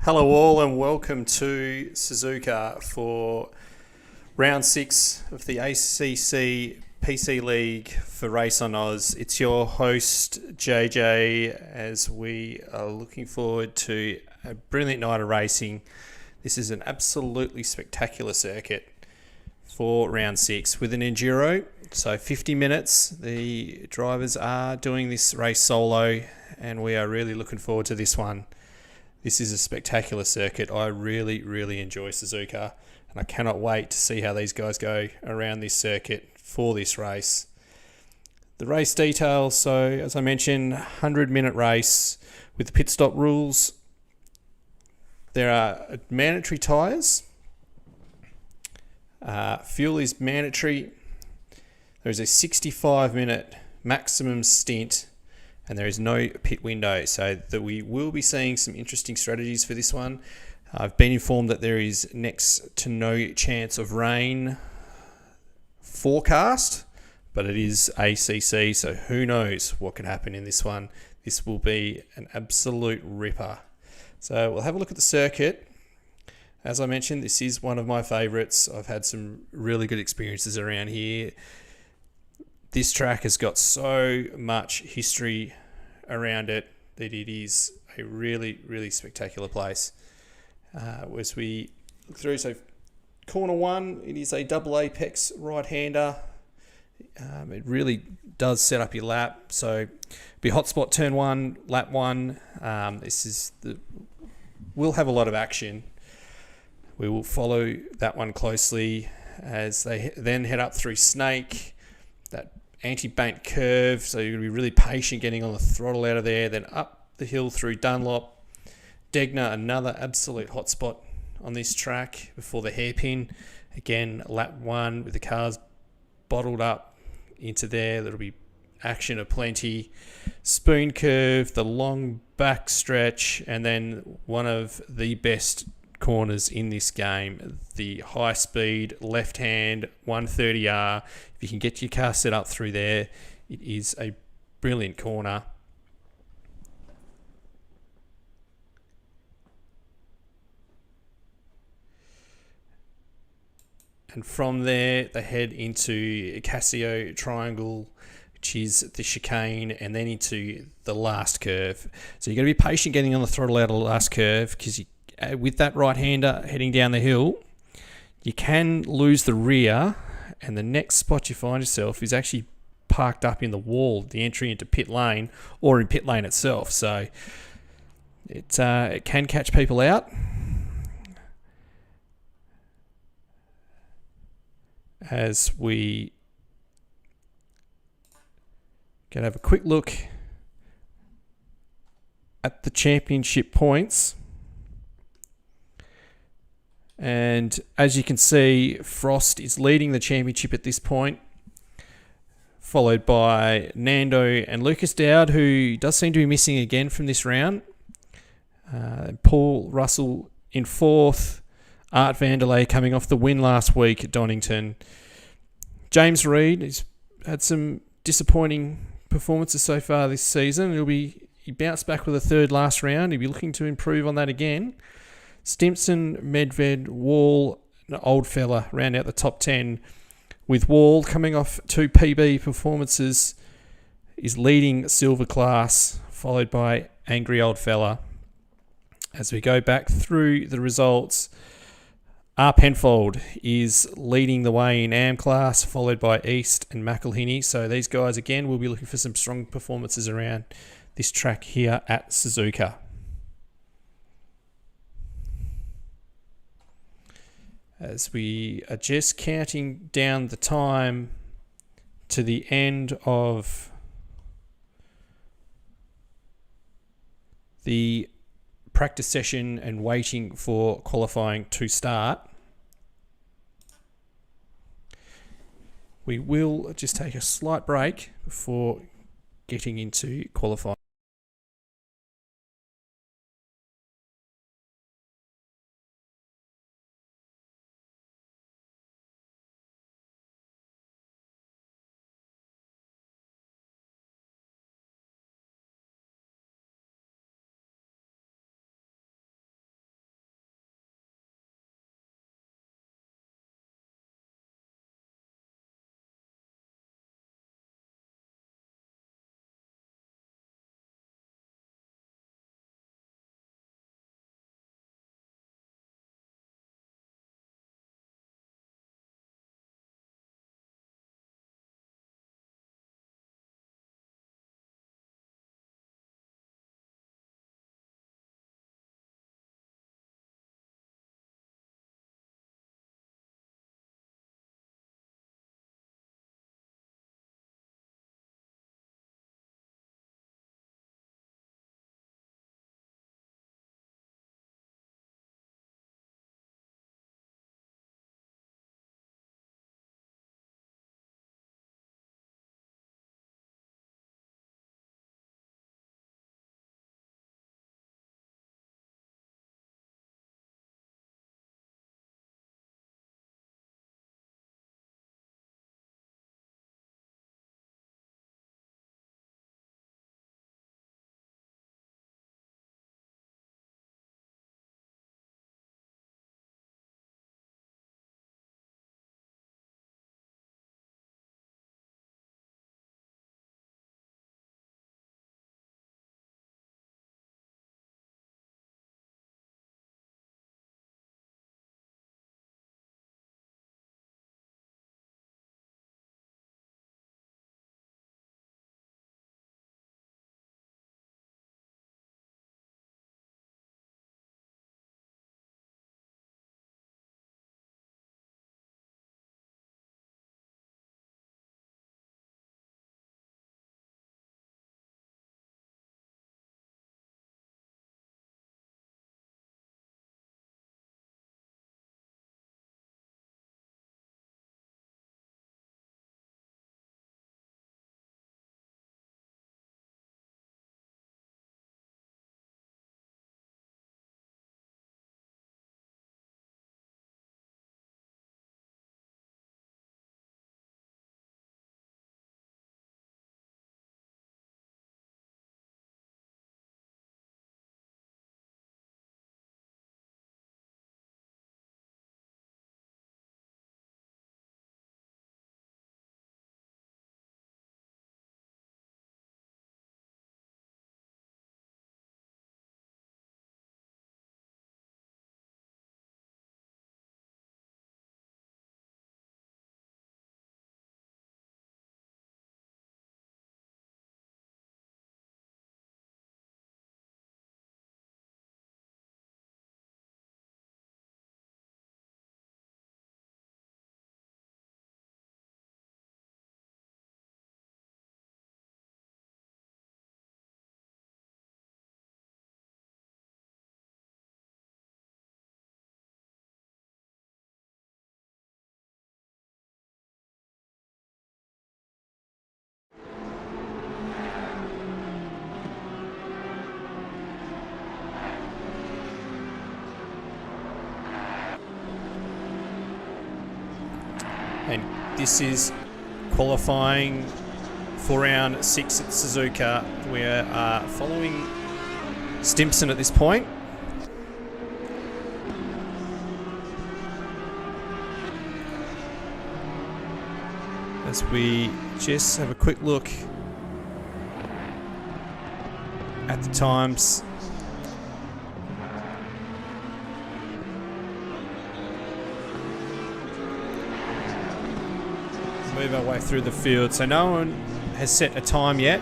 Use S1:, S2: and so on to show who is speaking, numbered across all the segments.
S1: Hello all and welcome to Suzuka for round 6 of the ACC PC League for RaceOnOz. It's your host JJ as we are looking forward to a brilliant night of racing. This is an absolutely spectacular circuit for round 6 with an Enduro. So 50 minutes, the drivers are doing this race solo and we are really looking forward to this one. This is a spectacular circuit. I really enjoy Suzuka and I cannot wait to see how these guys go around this circuit for this race. The race details, so as I mentioned, 100-minute race with the pit stop rules. There are mandatory tyres. Fuel is mandatory. There is a 65-minute maximum stint and there is no pit window, so that we will be seeing some interesting strategies for this one. I've been informed that there is next to no chance of rain forecast, but it is ACC, so who knows what could happen in this one. This will be an absolute ripper. So we'll have a look at the circuit. As I mentioned, this is one of my favourites. I've had some really good experiences around here. This track has got so much history around it that it is a really spectacular place. As we look through, so corner 1, it is a double apex right-hander. It really does set up your lap. So be hotspot turn 1, lap 1. We'll have a lot of action. We will follow that one closely as they then head up through Snake, that anti-banked curve, so you're going to be really patient getting on the throttle out of there, then up the hill through Dunlop. Degner, another absolute hotspot on this track before the hairpin. Again, lap 1 with the cars bottled up into there. There'll be action aplenty. Spoon curve, the long back stretch, and then one of the best corners in this game, the high speed left hand 130R. If you can get your car set up through there, it is a brilliant corner. And from there they head into Casio Triangle, which is the chicane, and then into the last curve. So you've got to be patient getting on the throttle out of the last curve, because with that right-hander heading down the hill, you can lose the rear, and the next spot you find yourself is actually parked up in the wall, the entry into pit lane, or in pit lane itself. So it can catch people out. As we can have a quick look at the championship points. And as you can see, Frost is leading the championship at this point, followed by Nando and Lucas Dowd, who does seem to be missing again from this round. Paul Russell in 4th. Art Vanderlei coming off the win last week at Donington. James Reed has had some disappointing performances so far this season. He bounced back with a 3rd last round. He'll be looking to improve on that again. Stimpson, Medved, Wall, an old fella round out the top 10, with Wall coming off 2 PB performances, is leading silver class, followed by Angry Old Fella. As we go back through the results, R. Penfold is leading the way in AM class, followed by East and McElhinney. So these guys, again, will be looking for some strong performances around this track here at Suzuka. As we are just counting down the time to the end of the practice session and waiting for qualifying to start, we will just take a slight break before getting into qualifying. This is qualifying for round 6 at Suzuka. We are following Stimpson at this point. As we just have a quick look at the times. Move our way through the field. So no one has set a time yet.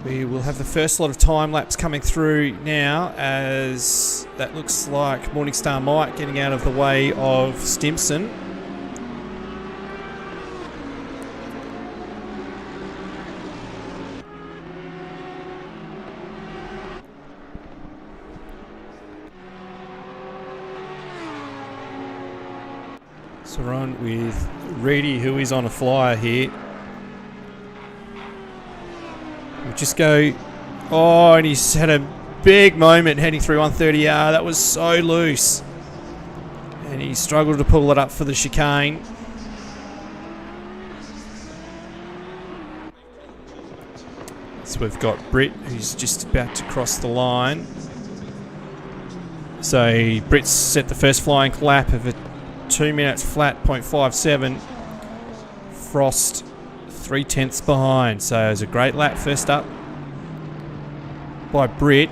S1: We will have the first lot of time laps coming through now, as that looks like Morningstar Mike getting out of the way of Stimpson. So we're on with Reedy, who is on a flyer here. We'll just go... Oh, and he's had a big moment heading through 130R. That was so loose. And he struggled to pull it up for the chicane. So we've got Britt, who's just about to cross the line. So Britt's set the first flying lap of a 2 minutes flat, 0.57. Frost 3/10 behind. So it was a great lap first up by Britt.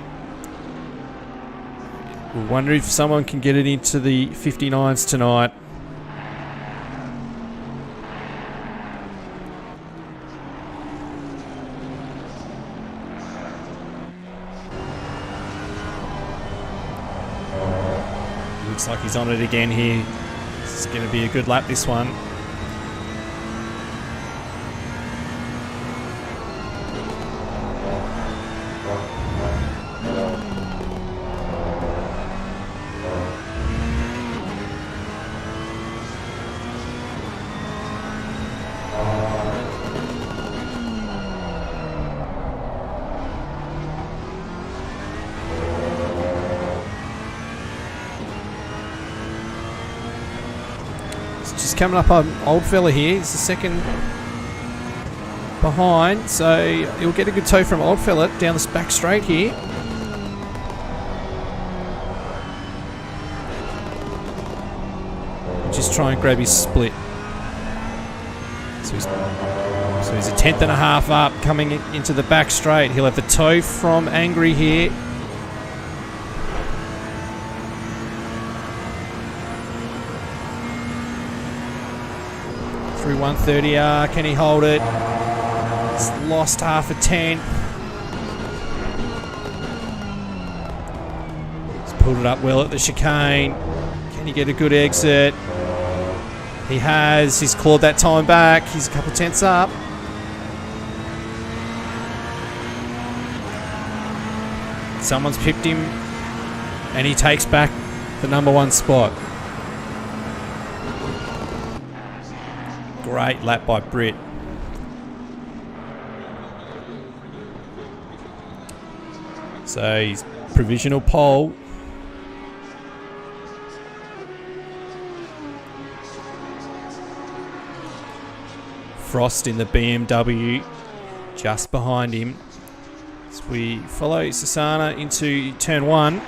S1: We wonder if someone can get it into the 59s tonight. Looks like he's on it again here. It's going to be a good lap, this one. Just coming up on old fella here. He's the second behind, so he'll get a good tow from old fella down this back straight here. Just try and grab his split. So he's a 10th and a half up coming into the back straight. He'll have the tow from Angry here. Through 130R, can he hold it? He's lost half a 10th. He's pulled it up well at the chicane. Can he get a good exit? He has. He's clawed that time back. He's a couple tenths up. Someone's pipped him, and he takes back the number 1 spot. Great lap by Britt. So he's provisional pole. Frost in the BMW just behind him. As we follow Susanna into turn 1.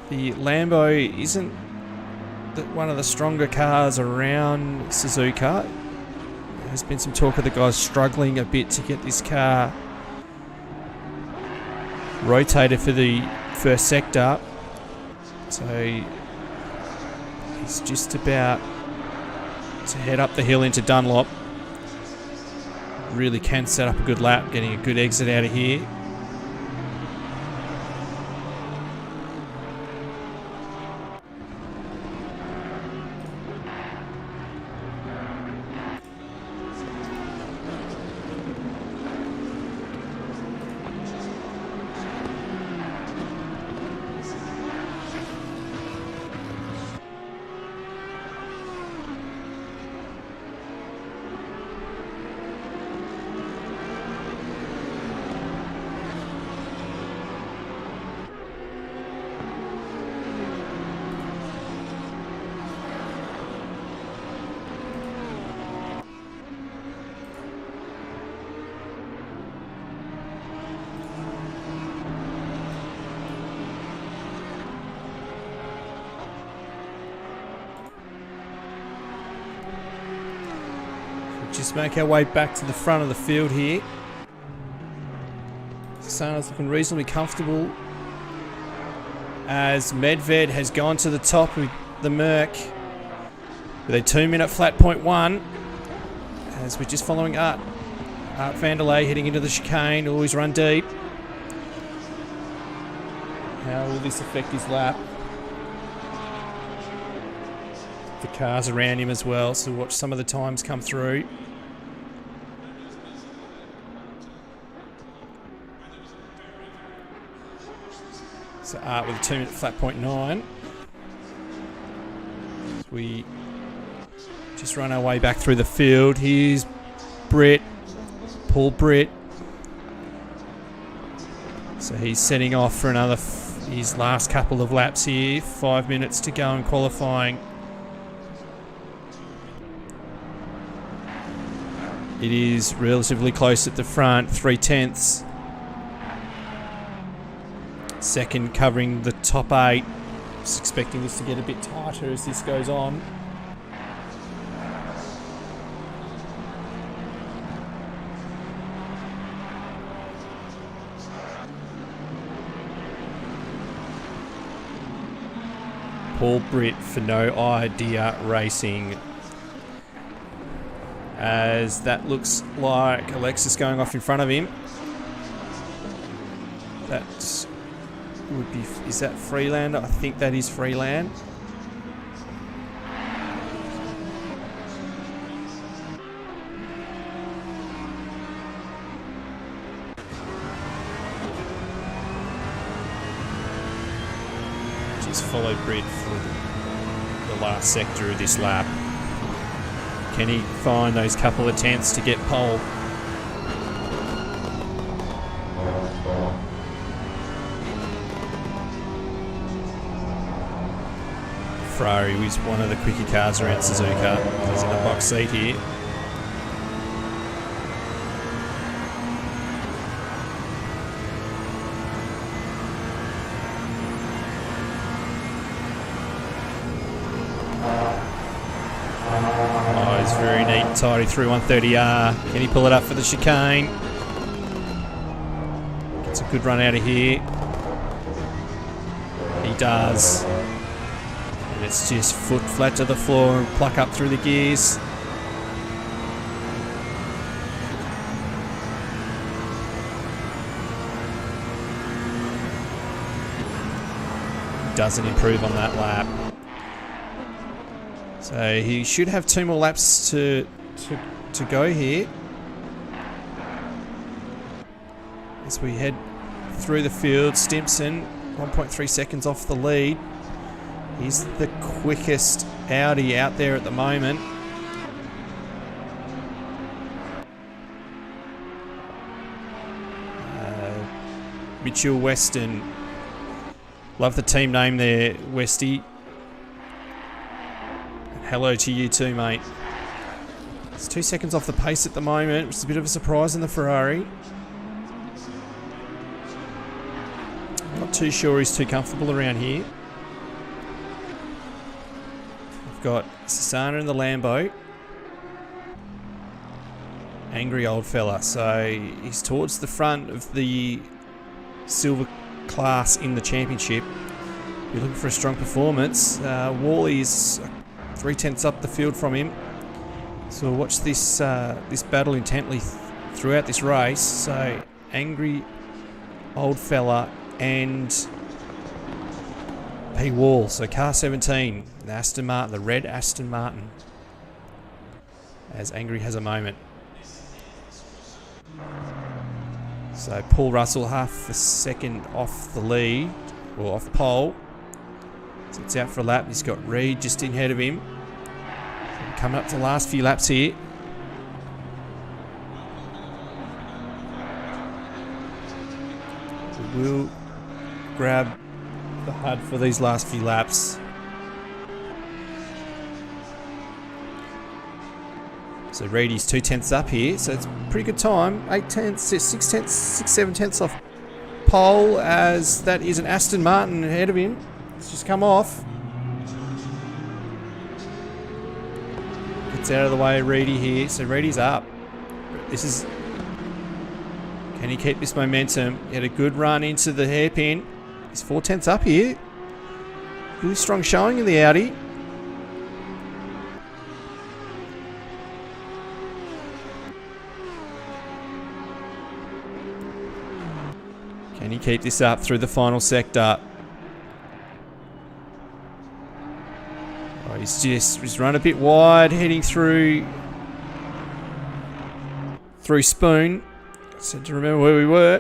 S1: The Lambo isn't one of the stronger cars around Suzuka. There's been some talk of the guys struggling a bit to get this car rotated for the first sector. So he's just about to head up the hill into Dunlop. Really can set up a good lap, getting a good exit out of here. just make our way back to the front of the field here. Sana's looking reasonably comfortable as Medved has gone to the top with the Merc with a 2-minute flat .1 as we're just following Art Vanderlei heading into the chicane. Always run deep. How will this affect his lap? The cars around him as well, so watch some of the times come through. So Art with a 2-minute flat .9. As we just run our way back through the field. Here's Paul Britt. So he's setting off for his last couple of laps here. 5 minutes to go in qualifying. It is relatively close at the front, 3/10. Second covering the top 8. Just expecting this to get a bit tighter as this goes on. Paul Britt for No Idea Racing. As that looks like Alexis going off in front of him. That would be... Is that Freeland? I think that is Freeland. Just follow Britt for the last sector of this lap. Can he find those couple of tenths to get pole? Ferrari was one of the quicker cars around Suzuka. He's in the box seat here. Very neat and tidy through 130R. Can he pull it up for the chicane? Gets a good run out of here. He does. And it's just foot flat to the floor and pluck up through the gears. Doesn't improve on that lap. So he should have 2 more laps to go here. As we head through the field, Stimson 1.3 seconds off the lead. He's the quickest Audi out there at the moment. Mitchell Weston. Love the team name there, Westy. Hello to you too, mate. It's 2 seconds off the pace at the moment, which is a bit of a surprise in the Ferrari. Not too sure he's too comfortable around here. We've got Sasana in the Lambo. Angry old fella. So he's towards the front of the silver class in the championship. You're looking for a strong performance. Wally's 3/10 up the field from him. So we'll watch this battle intently throughout this race. So Angry Old Fella and P. Wall. So car 17, the Aston Martin, the red Aston Martin. As Angry has a moment. So Paul Russell half a second off the lead, or off pole. So it's out for a lap. He's got Reed just in ahead of him. So coming up to the last few laps here. So we'll grab the HUD for these last few laps. So Reedy's 2/10 up here, so it's a pretty good time. 6/7 off pole, as that is an Aston Martin ahead of him. It's just come off. The Gets out of the way of Reedy here. So Reedy's up. This is... Can he keep this momentum? He had a good run into the hairpin. He's 4/10 up here. Really strong showing in the Audi. Can he keep this up through the final sector? Oh, he's run a bit wide, heading through Spoon. So to remember where we were.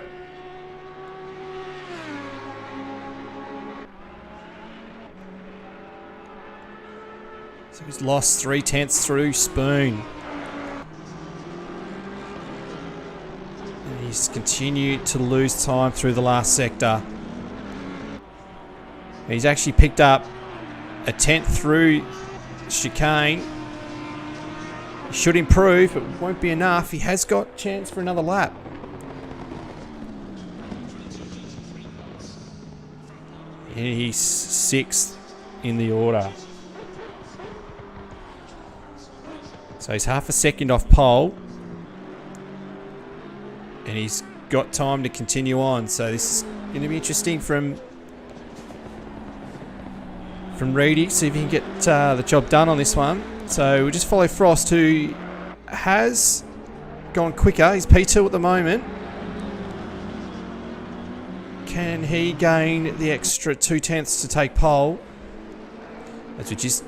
S1: So he's lost 3/10 through Spoon. And he's continued to lose time through the last sector. He's actually picked up a 10th through chicane. He should improve, but won't be enough. He has got chance for another lap. And he's 6th in the order. So he's half a second off pole. And he's got time to continue on. So this is going to be interesting from Reedy. See if he can get the job done on this one. So we'll just follow Frost, who has gone quicker. He's P2 at the moment. Can he gain the extra 2/10 to take pole? As we just...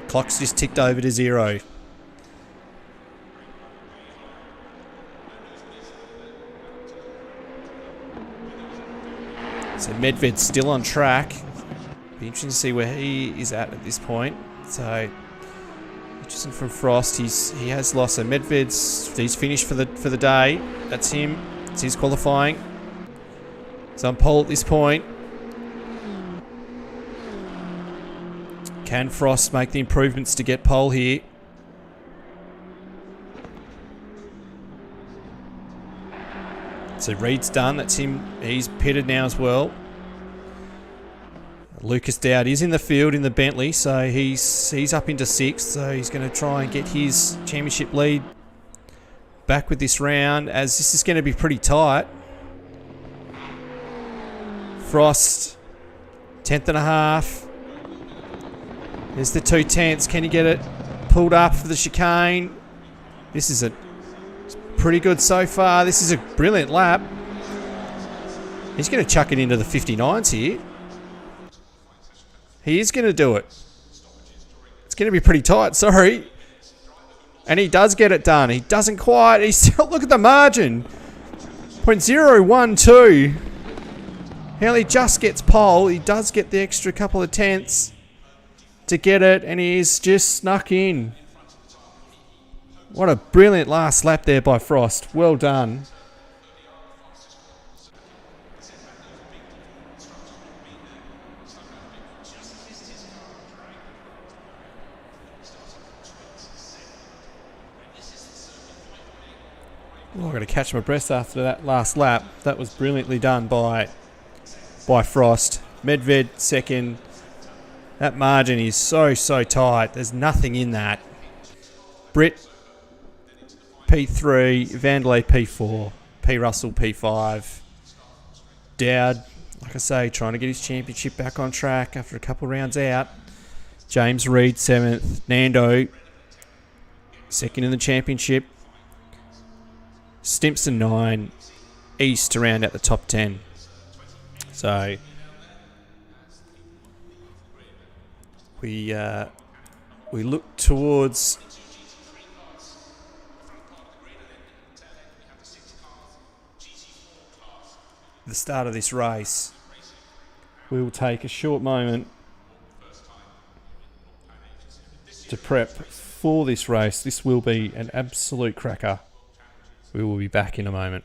S1: Clock's just ticked over to 0. So Medved's still on track. Be interesting to see where he is at this point. So interesting from Frost. He has lost. So he's finished for the day. That's him. It's his qualifying. He's on pole at this point. Can Frost make the improvements to get pole here? So Reed's done. That's him. He's pitted now as well. Lucas Dowd is in the field in the Bentley, so he's up into 6th. So he's going to try and get his championship lead back with this round, as this is going to be pretty tight. Frost, 10th and a half. There's the 2/10. Can he get it pulled up for the chicane? This is pretty good so far. This is a brilliant lap. He's going to chuck it into the 59s here. He is going to do it. It's going to be pretty tight, sorry. And he does get it done. He doesn't quite. He's still, look at the margin. 0.012. He only just gets pole. He does get the extra couple of tenths to get it, and he's just snuck in. What a brilliant last lap there by Frost. Well done. Oh, I've got to catch my breath after that last lap. That was brilliantly done by Frost. Medved second. That margin is so tight. There's nothing in that. Britt P3, Vandelay P4, P Russell P5. Dowd, like I say, trying to get his championship back on track after a couple of rounds out. James Reed 7th. Nando 2nd in the championship. Stimpson 9. East to round out the top 10. So we look towards the start of this race. We will take a short moment to prep for this race. This will be an absolute cracker. We will be back in a moment.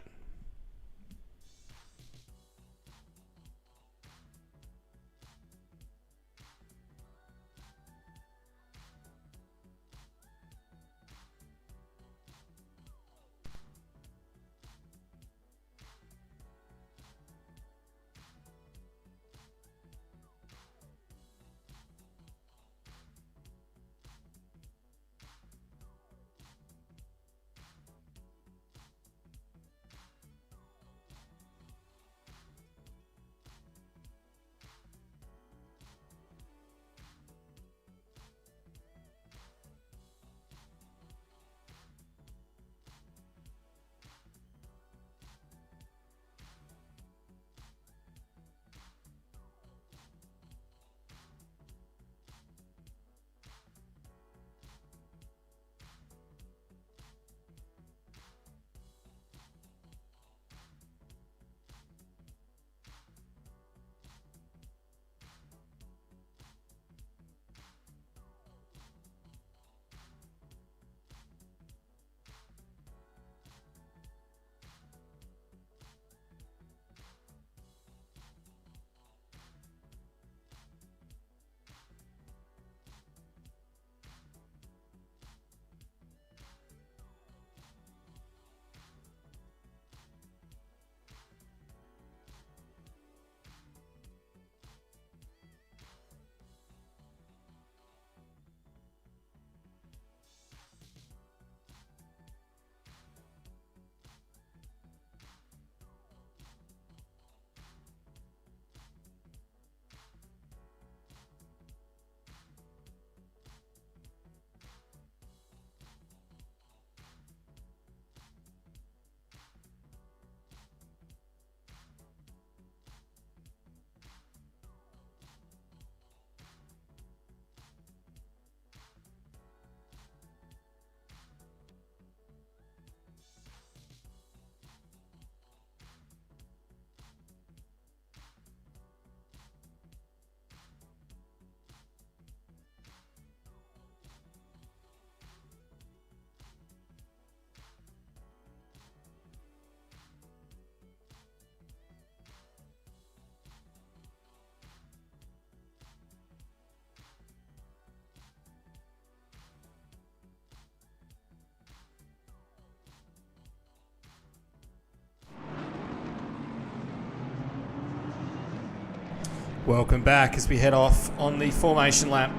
S1: Welcome back as we head off on the formation lap.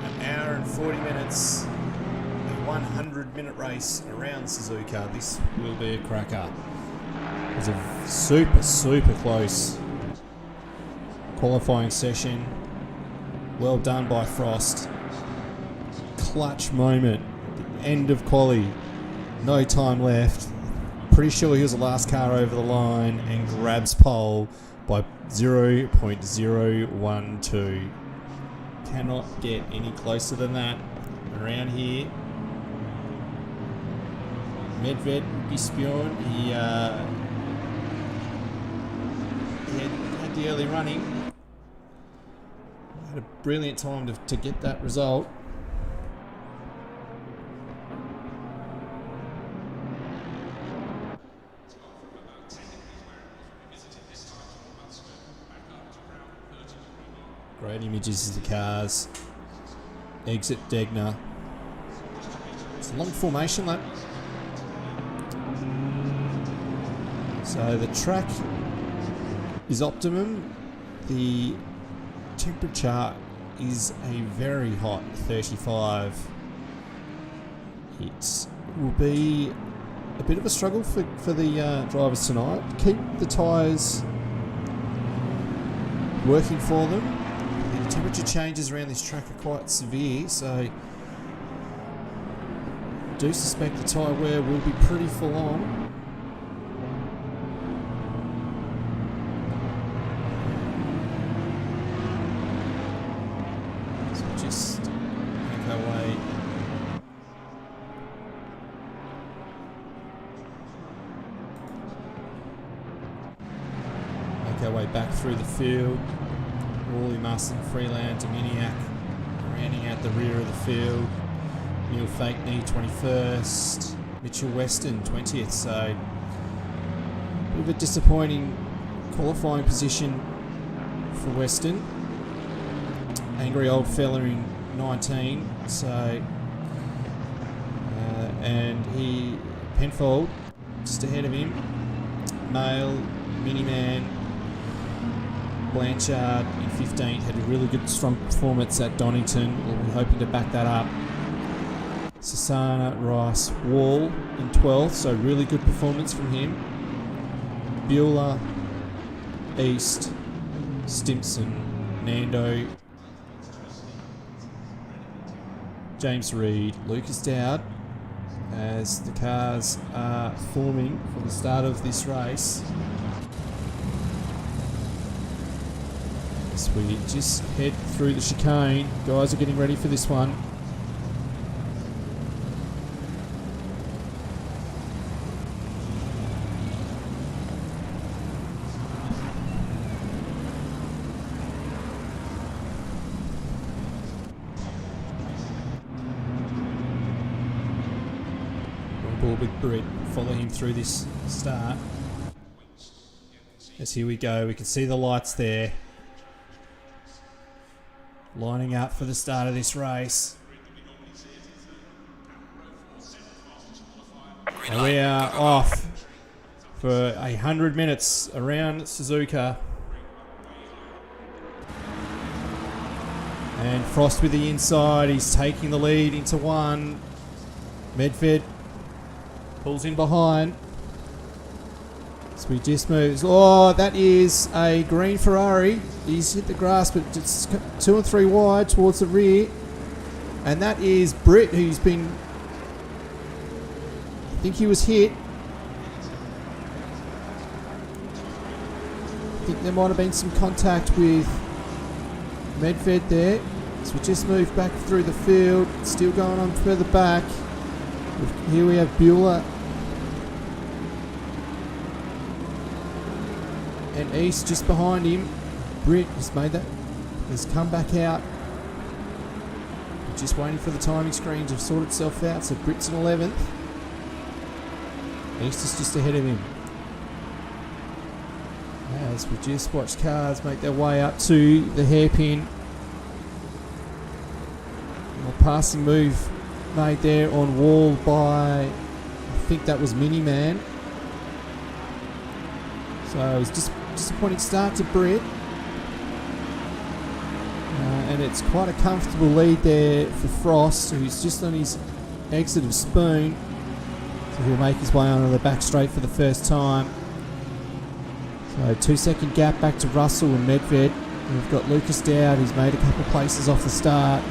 S1: An hour and 40 minutes, a 100-minute race around Suzuka. This will be a cracker. It was a super close qualifying session. Well done by Frost. Clutch moment at the end of quali. No time left. Pretty sure he was the last car over the line and grabs pole by 0.012. Cannot get any closer than that around here. Medved would be spewing. He had the early running. Had a brilliant time to get that result. Great images of the cars. Exit Degner. It's a long formation lap. So the track is optimum. The temperature is a very hot 35. It will be a bit of a struggle for the drivers tonight. Keep the tyres working for them. The temperature changes around this track are quite severe, so I do suspect the tyre wear will be pretty full on. So just make our way back through the field. Wally Musson, Freeland, Dominiak rounding out the rear of the field. Neil Fakeney 21st, Mitchell Weston 20th, so a bit of a disappointing qualifying position for Weston. Angry old fella in 19, so and Penfold just ahead of him. Mail, Miniman, Blanchard in 15th had a really good strong performance at Donington. We'll be hoping to back that up. Sassana, Rice, Wall in 12th, so really good performance from him. Bueller, East, Stimpson, Nando, James Reed, Lucas Dowd as the cars are forming for the start of this race. As we just head through the chicane, guys are getting ready for this one. On board with Britt, follow him through this start. As here we go, we can see the lights there. Lining up for the start of this race. And we are off for 100 minutes around Suzuka. And Frost with the inside, he's taking the lead into one. Medved pulls in behind. So we just moves. Oh, that is a green Ferrari. He's hit the grass, but it's 2 and 3 wide towards the rear. And that is Britt, who's been... I think he was hit. I think there might have been some contact with Medved there. So we just moved back through the field. Still going on further back. Here we have Bueller and East just behind him. Britt has come back out. Just waiting for the timing screen to sort itself out. So Britt's in 11th. East is just ahead of him. As we just watch cars make their way up to the hairpin. A passing move made there on Wall by, I think that was Miniman. So he's just
S2: disappointing start to Britt. And it's quite a comfortable lead there for Frost, who's just on his exit of Spoon. So he'll make his way onto the back straight for the first time. So 2 second gap back to Russell and Medved. We've got Lucas Dowd, who's made a couple of places off the start.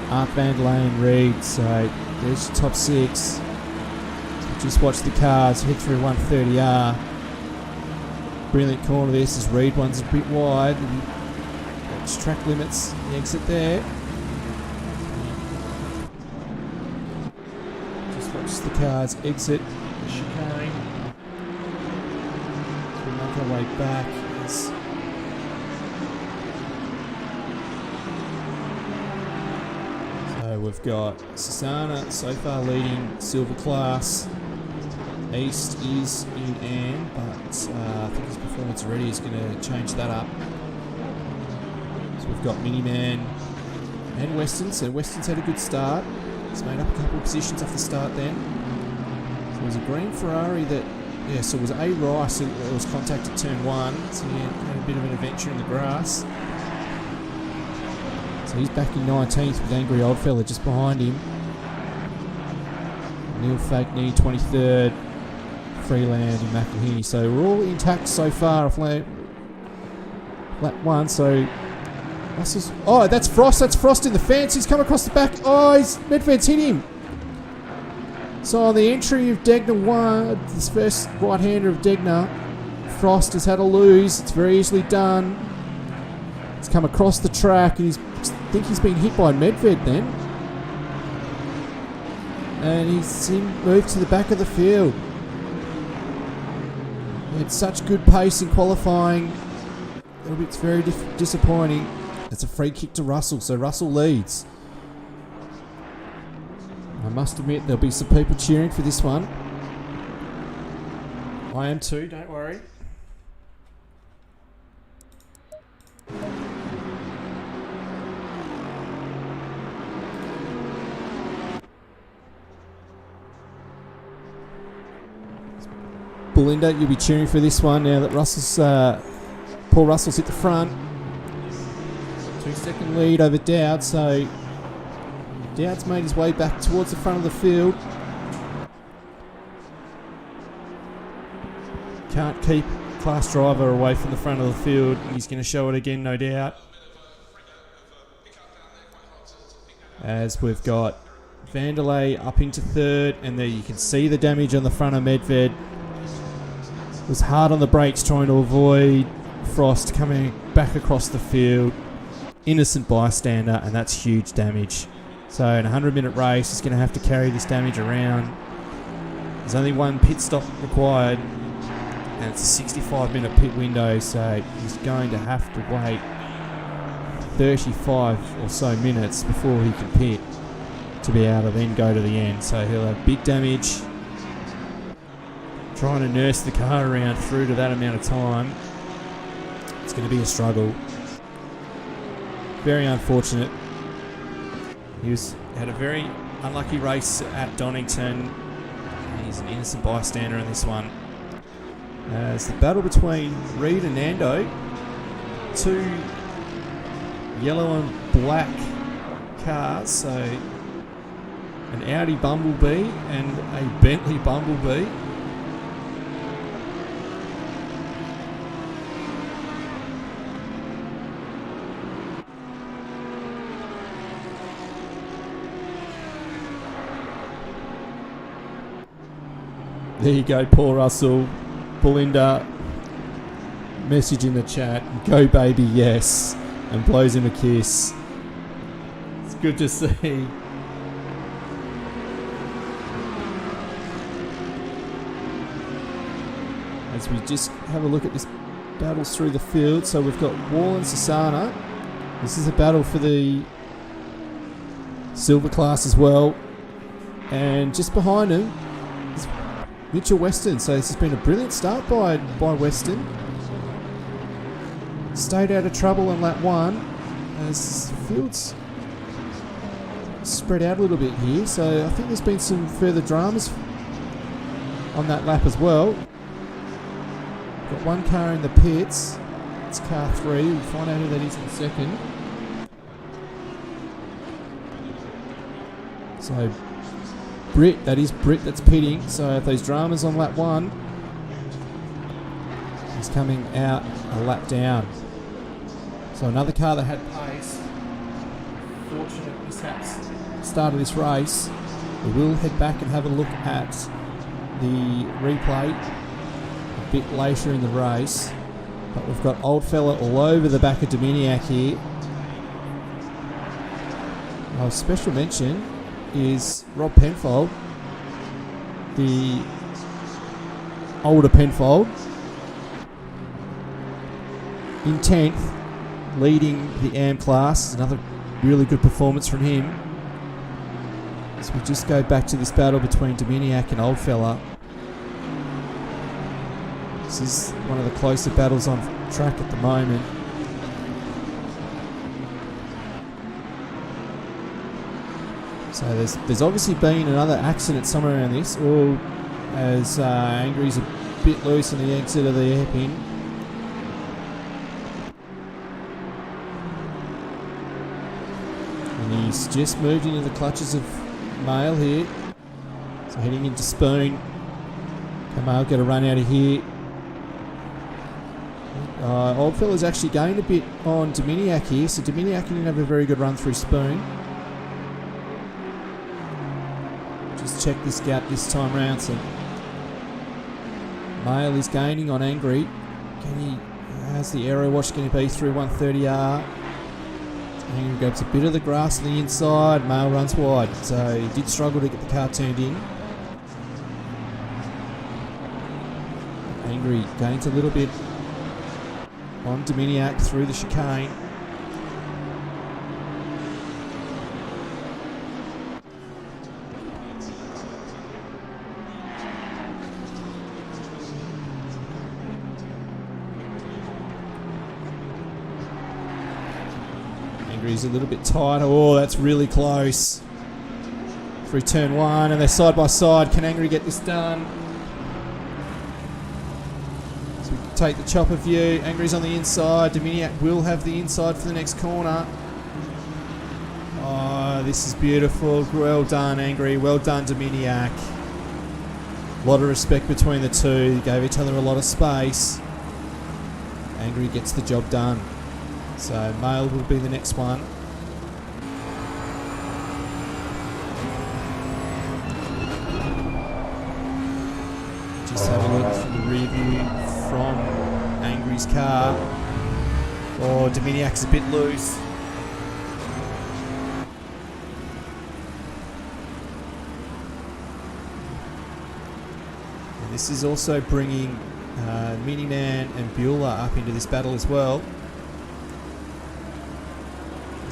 S2: Art Vanderlei and Reed, so there's your top 6. So just watch the cars head through 130R. Brilliant corner this as Reed one's a bit wide. Watch track limits, the exit there. Just watch the cars exit the chicane. We'll make our way back. So we've got Susanna so far leading Silver Class. East is in Anne, but I think his performance already is going to change that up. So we've got Miniman and Weston. So Weston's had a good start. He's made up a couple of positions off the start then. So it was a green Ferrari that, so it was A. Rice that was contacted turn 1. So he had a bit of an adventure in the grass. So he's back in 19th with Angry Oldfella just behind him. Neil Fagney 23rd. Freeland and McElhinney. So we're all intact so far off lap 1. So Russell's, that's Frost. That's Frost in the fence. He's come across the back. Medved's hit him. So on the entry of Degner 1, this first right-hander of Degner, Frost has had a lose. It's very easily done. He's come across the track and I think he's been hit by Medved then. And he's moved to the back of the field. He had such good pace in qualifying. It's very disappointing. It's a free kick to Russell, so Russell leads. I must admit there'll be some people cheering for this one. I am too, don't worry. Belinda, you'll be cheering for this one now that Paul Russell's hit the front. 2 second lead over Dowd, so Dowd's made his way back towards the front of the field. Can't keep Class Driver away from the front of the field. He's going to show it again, no doubt. As we've got Vanderlei up into 3rd, and there you can see the damage on the front of Medved. Was hard on the brakes trying to avoid Frost coming back across the field. Innocent bystander, and that's huge damage. So in a 100-minute race, he's going to have to carry this damage around. There's only one pit stop required, and it's a 65-minute pit window, so he's going to have to wait 35 or so minutes before he can pit to be able to then go to the end. So he'll have big damage. Trying to nurse the car around through to that amount of time. It's going to be a struggle. Very unfortunate. He had a very unlucky race at Donington. He's an innocent bystander in this one. It's the battle between Reed and Nando. 2 yellow and black cars. So an Audi Bumblebee and a Bentley Bumblebee. There you go, Paul Russell. Belinda, message in the chat, go baby, yes, and blows him a kiss. It's good to see. As we just have a look at this battles through the field. So we've got Wall and Sassana. This is a battle for the silver class as well. And just behind him is Mitchell Weston. So this has been a brilliant start by Weston. Stayed out of trouble in lap 1 as field's spread out a little bit here. So I think there's been some further dramas on that lap as well. Got one car in the pits. It's car 3. We'll find out who that is in a second. So Britt, that is Britt that's pitting. So if those dramas on lap 1, he's coming out a lap down. So another car that had pace. Fortunate mishaps at the start of this race. We will head back and have a look at the replay a bit later in the race. But we've got old fella all over the back of Dominiak here. Our special mention is Rob Penfold, the older Penfold, in 10th, leading the AM class. Another really good performance from him. So we just go back to this battle between Dominiak and old fella. This is one of the closer battles on track at the moment. So there's obviously been another accident somewhere around this, or as Angry's a bit loose on the exit of the hairpin. And he's just moved into the clutches of Mail here. So heading into Spoon. Can Mail get a run out of here? Old fella's actually gained a bit on Dominiak here, so Dominiak didn't have a very good run through Spoon. Just check this gap this time round. So Mail is gaining on Angry. How's the aero wash going to be through 130R? Angry grabs a bit of the grass on the inside. Mail runs wide, so he did struggle to get the car turned in. Angry gains a little bit on Dominiak through the chicane. Angry's a little bit tighter. Oh, that's really close. Through turn 1, and they're side by side. Can Angry get this done? Take the chopper view. Angry's on the inside. Dominiak will have the inside for the next corner. Oh, this is beautiful. Well done, Angry. Well done, Dominiak. A lot of respect between the two. They gave each other a lot of space. Angry gets the job done. So Mail will be the next one. Just have a look for the review from Angry's car. Oh, Dominiak's a bit loose. And this is also bringing Miniman and Bueller up into this battle as well.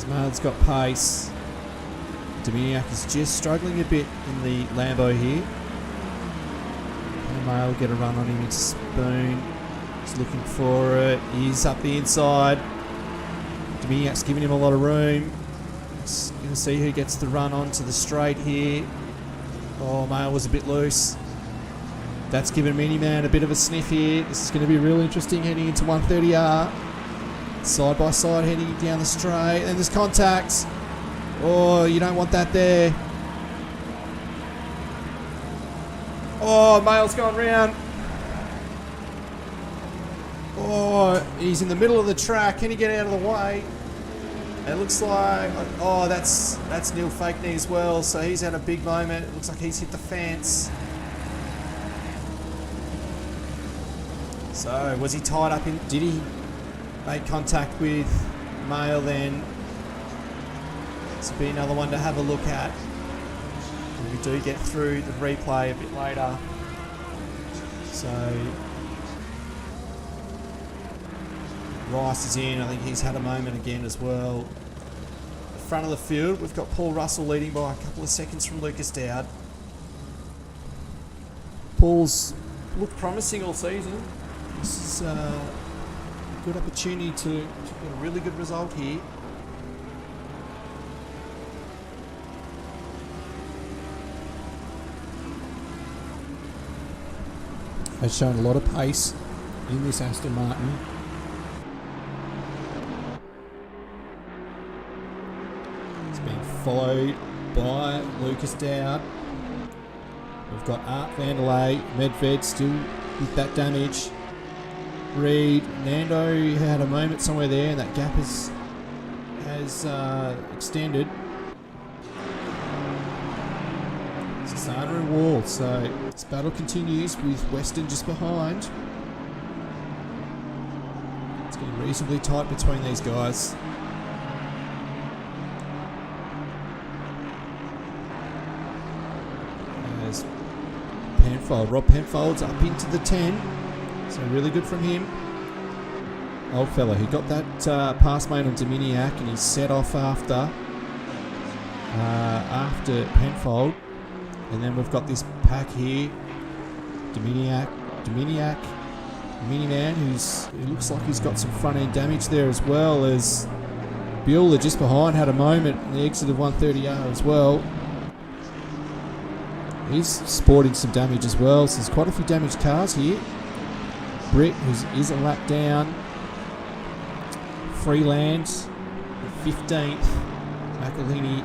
S2: Mail's got pace. Dominiak is just struggling a bit in the Lambo here. Mail get a run on him into Spoon. He's looking for it. He's up the inside. Dominiak's giving him a lot of room. He's going to see who gets the run onto the straight here. Oh, Mail was a bit loose. That's given Miniman a bit of a sniff here. This is going to be real interesting heading into 130R. Side by side heading down the straight. And there's contacts. Oh, you don't want that there. Oh, Mail's gone round. Oh, he's in the middle of the track. Can he get out of the way? It looks like... Oh, that's Neil Fakeney as well. So he's had a big moment. It looks like he's hit the fence. So, was he tied up in... Did he make contact with Mail then? This will be another one to have a look at. We do get through the replay a bit later. So Rice is in. I think he's had a moment again as well. The front of the field, we've got Paul Russell leading by a couple of seconds from Lucas Dowd. Paul's looked promising all season. This is a good opportunity to get a really good result here. Has shown a lot of pace in this Aston Martin. It's been followed by Lucas Dowd. We've got Art Vanderlei, Medved still with that damage. Reed, Nando had a moment somewhere there, and that gap has extended. Sasana and Wall, so this battle continues with Western just behind. It's getting reasonably tight between these guys. As Rob Penfold's up into the 10, so really good from him. Old fella who got that pass made on Dominiak, and he's set off after Penfold. And then we've got this pack here. Dominiak, Miniman, who looks like he's got some front end damage there, as well as Bueller just behind had a moment in the exit of 130R as well. He's sporting some damage as well, so there's quite a few damaged cars here. Britt, who is a lap down. Freeland, 15th. McElhinney,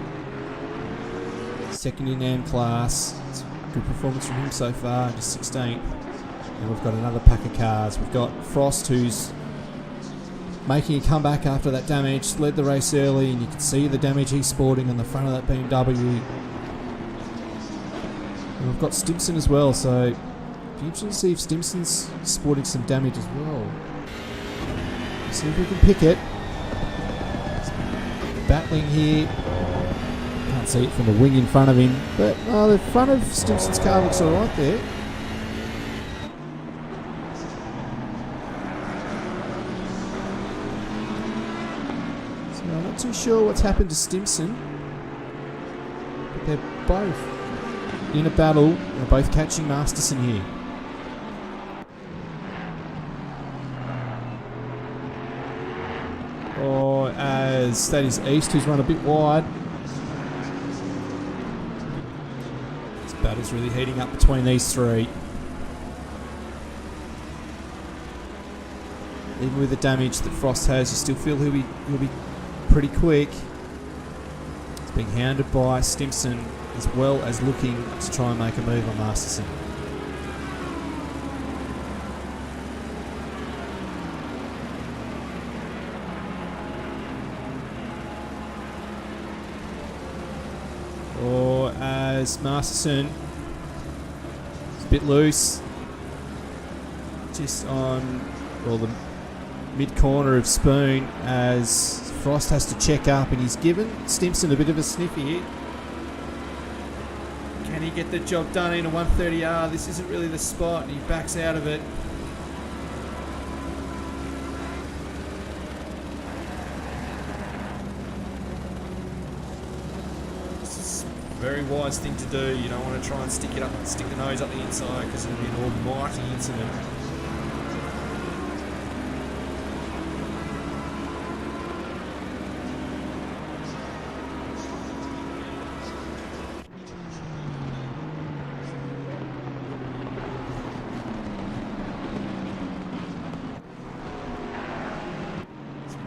S2: second in AM class. It's a good performance from him so far, just 16th. And we've got another pack of cars. We've got Frost, who's making a comeback after that damage, led the race early, and you can see the damage he's sporting on the front of that BMW. And we've got Stimson as well, so it'll be interesting to see if Stimson's sporting some damage as well. See if we can pick it. Battling here. Can't see it from the wing in front of him, but the front of Stimson's car looks alright there. So I'm not too sure what's happened to Stimson, but they're both in a battle. They're both catching Masterson here. Or as that is East, who's run a bit wide. This battle's really heating up between these three. Even with the damage that Frost has, you still feel he'll be pretty quick. He's being hounded by Stimson, as well as looking to try and make a move on Masterson. Or as Masterson, it's a bit loose, just on the mid corner of Spoon, as Frost has to check up, and he's given Stimson a bit of a sniff here. Can he get the job done in a 130R? This isn't really the spot, and he backs out of it. This is a very wise thing to do. You don't want to try and stick the nose up the inside, because it'll be an almighty incident.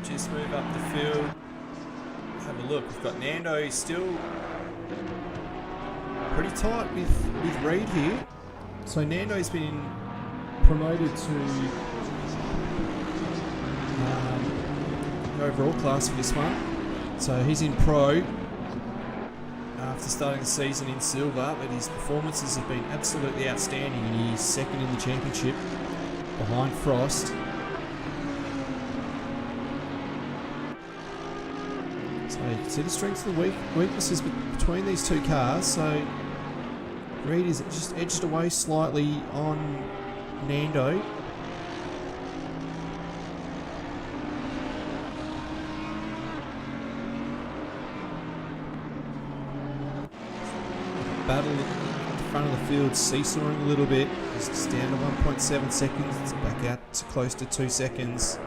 S2: Just move up the field. Have a look. We've got Nando still pretty tight with Reed here. So Nando's been promoted to the overall class for this one. So he's in pro after starting the season in silver, but his performances have been absolutely outstanding, and he's second in the championship behind Frost. So you can see the strengths and the weaknesses between these two cars. So Reed is just edged away slightly on Nando. Battle at the front of the field seesawing a little bit. It's down to 1.7 seconds. It's back out to close to 2 seconds.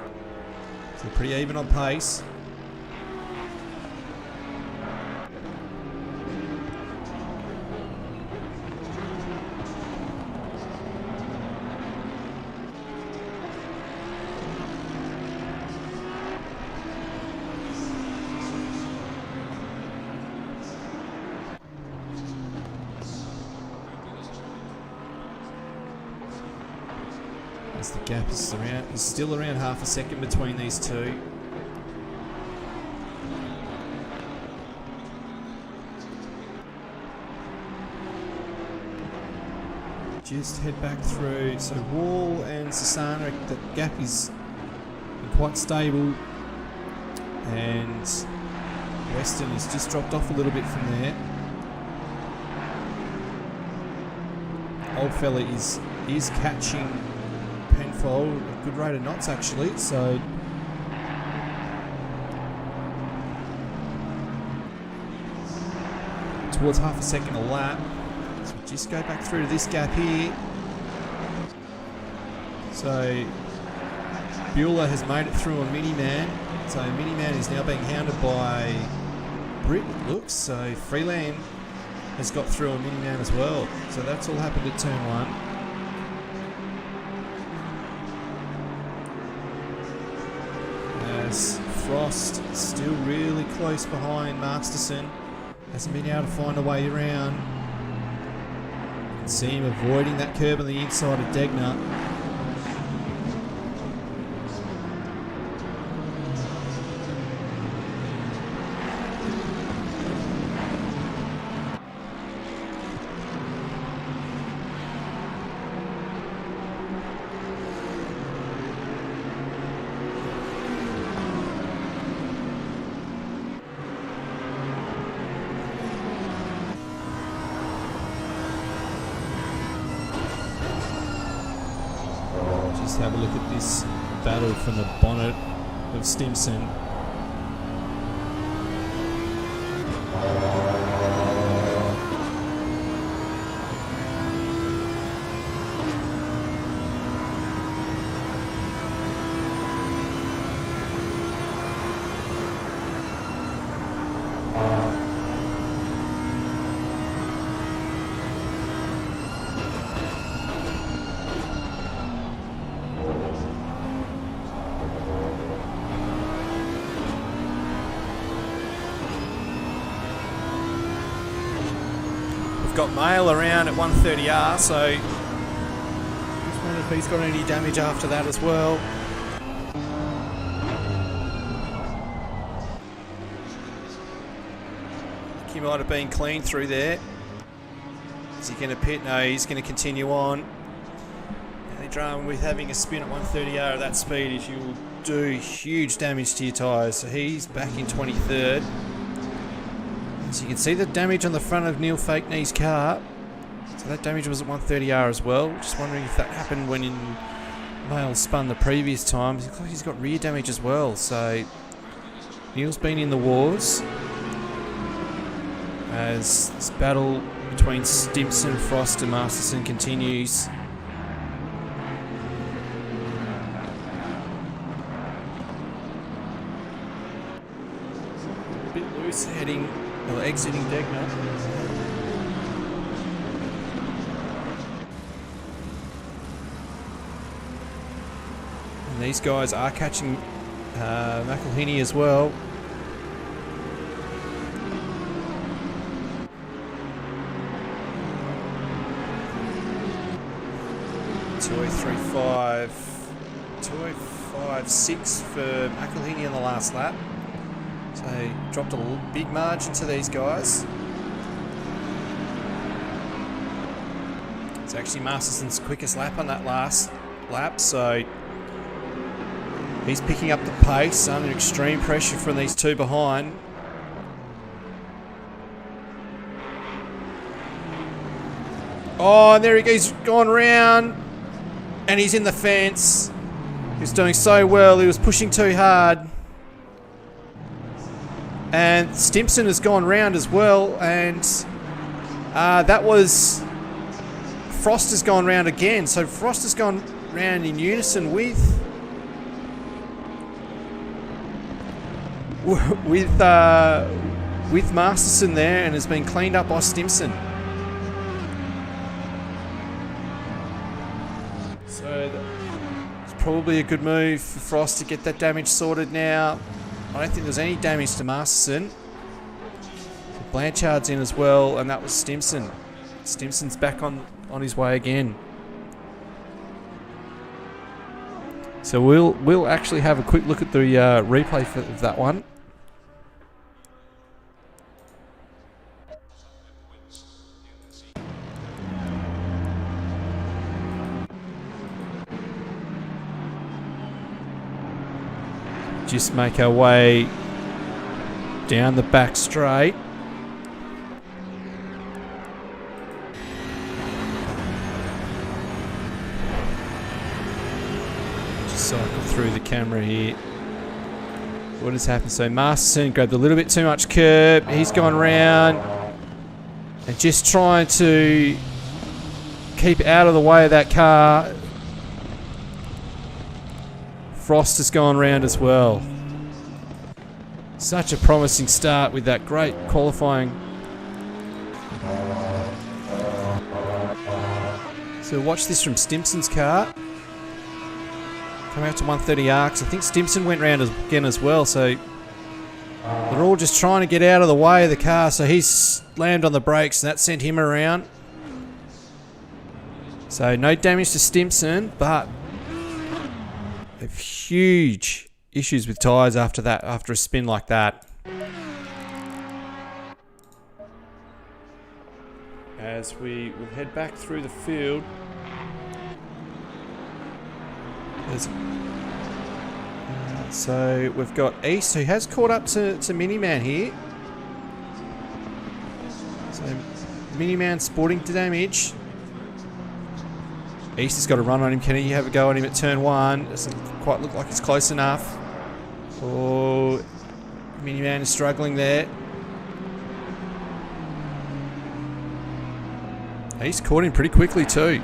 S2: So pretty even on pace. as the gap is still around half a second between these two. Just head back through. So Wall and Sasana, the gap is quite stable, and Weston has just dropped off a little bit from there. Old fella is catching Penfold a good rate of knots actually, so towards half a second a lap. So we just go back through to this gap here. So Bueller has made it through a Miniman. So Miniman is now being hounded by Brit, it looks. So Freeland has got through a Miniman as well. So that's all happened at turn 1. As Frost still really close behind Masterson. Hasn't been able to find a way around. You can see him avoiding that curb on the inside of Degner. Just have a look at this battle from the bonnet of Stimson. Got Mail around at 130R, so just wonder if he's got any damage after that as well. He might have been clean through there. Is he going to pit? No, he's going to continue on. The drama with having a spin at 130R at that speed is you will do huge damage to your tyres. So he's back in 23rd. So you can see the damage on the front of Neil Fakeney's car. So that damage was at 130R as well. Just wondering if that happened when Mail spun the previous time. It looks like he's got rear damage as well. So Neil's been in the wars as this battle between Stimson, Frost and Masterson continues. A bit loose heading. Well, exiting Degner. And these guys are catching McElhinney as well. .203.5, 205.6 for McElhinney on the last lap. So dropped a big margin to these guys. It's actually Masterson's quickest lap on that last lap, so he's picking up the pace under extreme pressure from these two behind. Oh, and there he goes, gone round, and he's in the fence. He's doing so well, he was pushing too hard. And Stimson has gone round as well, and that was Frost has gone round again. So Frost has gone round in unison with Masterson there, and has been cleaned up by Stimson. So it's probably a good move for Frost to get that damage sorted now. I don't think there's any damage to Masterson. Blanchard's in as well, and that was Stimson. Stimson's back on his way again.
S1: So we'll actually have a quick look at the replay of that one. Just make our way down the back straight. Just cycle through the camera here. What has happened? So Masterson grabbed a little bit too much curb. He's gone round and just trying to keep out of the way of that car. Frost has gone round as well. Such a promising start with that great qualifying. So watch this from Stimson's car. Coming out to 130 arcs. I think Stimson went round again as well, so they're all just trying to get out of the way of the car. So he's slammed on the brakes and that sent him around. So no damage to Stimson, but huge issues with tyres after that, after a spin like that. As we will head back through the field. So we've got East, who has caught up to Miniman here. So Miniman sporting damage. East has got a run on him. Can he have a go on him at turn 1? Doesn't quite look like it's close enough. Oh, Miniman is struggling there. East caught him pretty quickly too.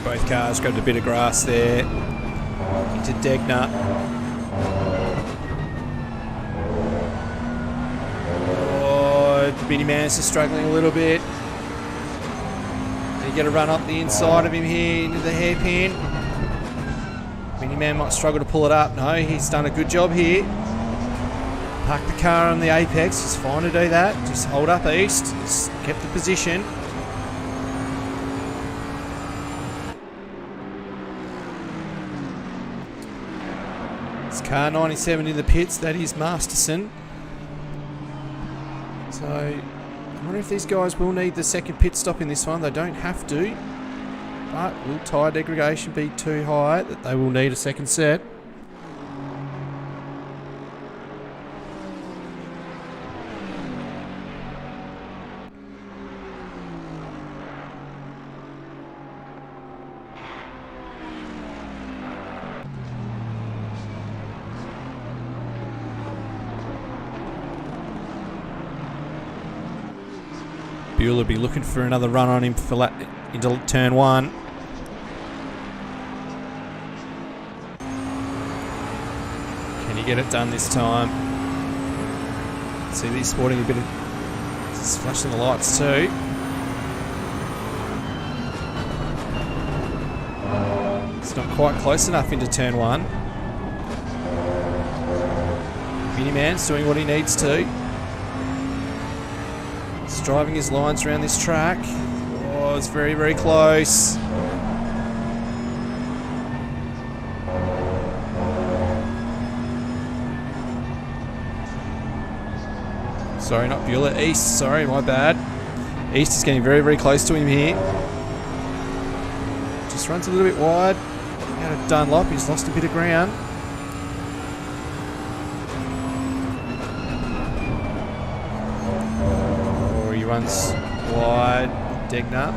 S1: Both cars grabbed a bit of grass there into Degner. Oh, Miniman's just struggling a little bit. You get a run up the inside of him here into the hairpin. Miniman might struggle to pull it up. No, he's done a good job here. Park the car on the apex. He's fine to do that. Just hold up East. Just kept the position. Car 97 in the pits, that is Masterson. So, I wonder if these guys will need the second pit stop in this one. They don't have to. But will tyre degradation be too high that they will need a second set? Bueller be looking for another run on him for into turn 1. Can he get it done this time? See, he's sporting a bit of... He's flashing the lights too. It's not quite close enough into turn 1. Miniman's doing what he needs to. Driving his lines around this track. Oh, it's very, very close. Sorry, not Bueller. East, sorry, my bad. East is getting very, very close to him here. Just runs a little bit wide. Out of Dunlop, he's lost a bit of ground. Runs wide, Degner.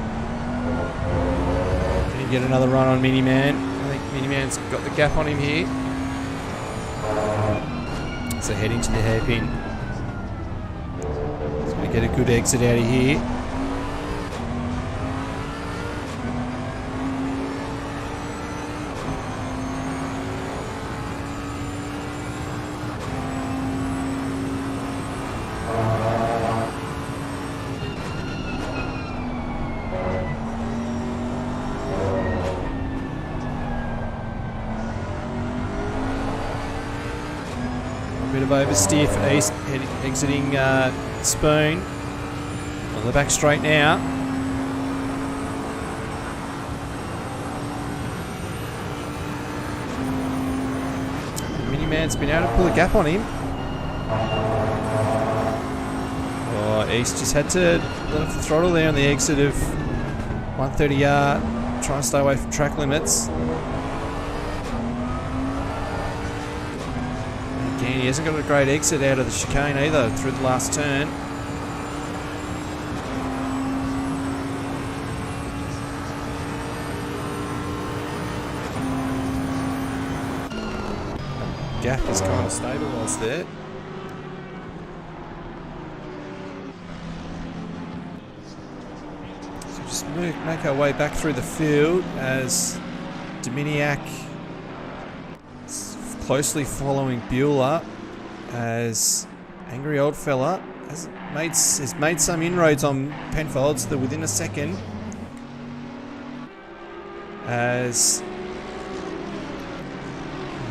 S1: Can he get another run on Miniman? I think Miniman's got the gap on him here. So heading to the hairpin. He's going to get a good exit out of here. A bit of oversteer for East, exiting Spoon. On the back straight now. Miniman's been able to pull a gap on him. Oh, East just had to let off the throttle there on the exit of 130R. Try and stay away from track limits. Again, he hasn't got a great exit out of the chicane either through the last turn. Gap is kind of stabilised there. So just make our way back through the field as Dominiak is closely following Bueller, as Angry Old Fella has made some inroads on Penfolds. They're within a second. As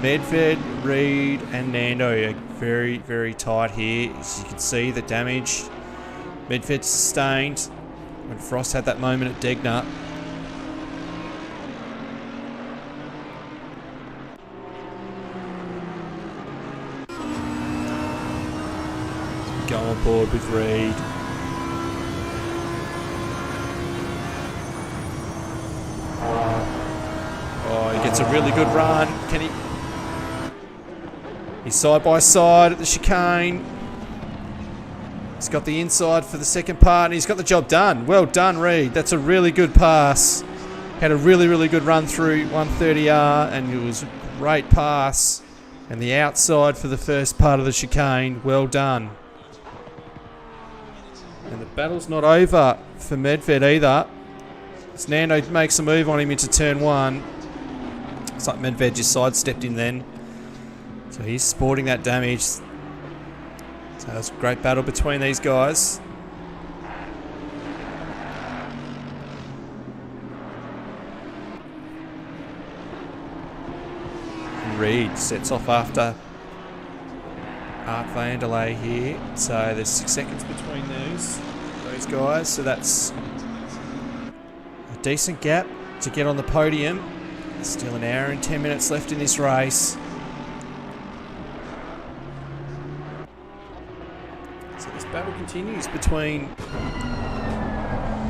S1: Medved, Reed and Nando are very, very tight here. As you can see, the damage Medved sustained when Frost had that moment at Degner. So go on board with Reed. Oh, he gets a really good run. Can he? He's side by side at the chicane. He's got the inside for the second part and he's got the job done. Well done, Reed. That's a really good pass. Had a really, really good run through 130R and it was a great pass. And the outside for the first part of the chicane. Well done. And the battle's not over for Medved either. As Nando makes a move on him into turn 1. It's like Medved just sidestepped him then. So he's sporting that damage. So it's a great battle between these guys. And Reed sets off after Art Vanderlei here. So there's 6 seconds between those guys. So that's a decent gap to get on the podium. Still an hour and 10 minutes left in this race. So this battle continues between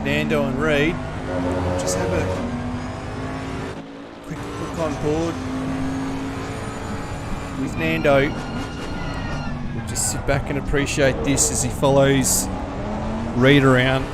S1: Nando and Reed. Just have a quick look on board with Nando. We'll just sit back and appreciate this as he follows Reed around.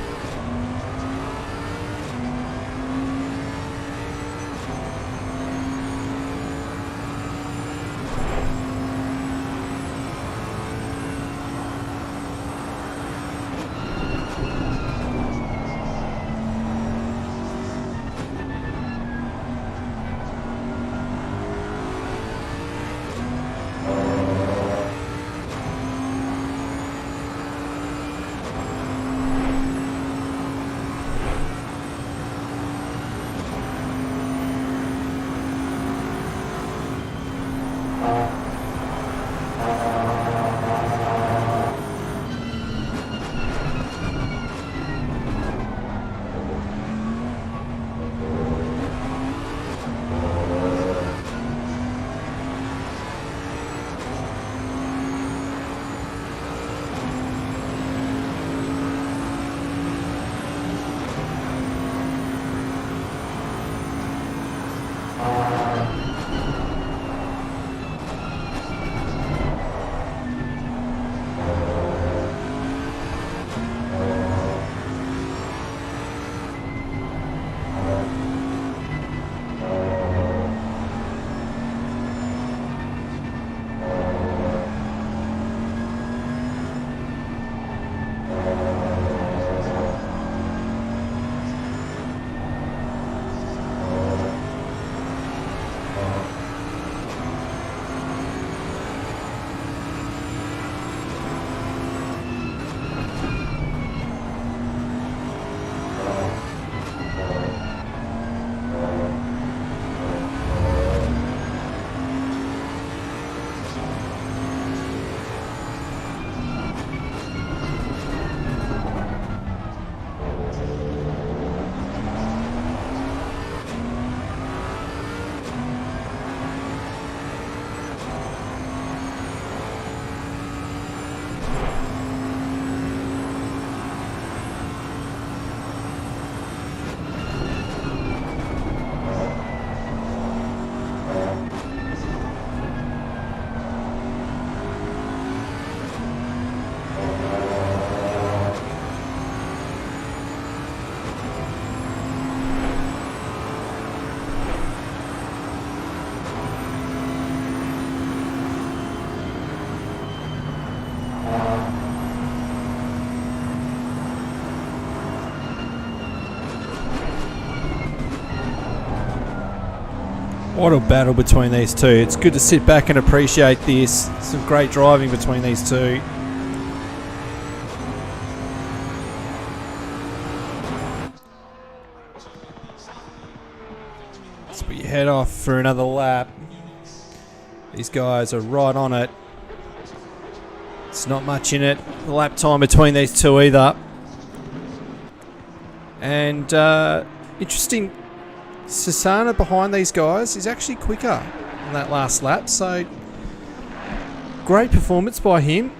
S1: What a battle between these two. It's good to sit back and appreciate this. Some great driving between these two. So we head off for another lap. These guys are right on it. It's not much in it. The lap time between these two either. And interesting, Suzuka behind these guys is actually quicker on that last lap. So great performance by him.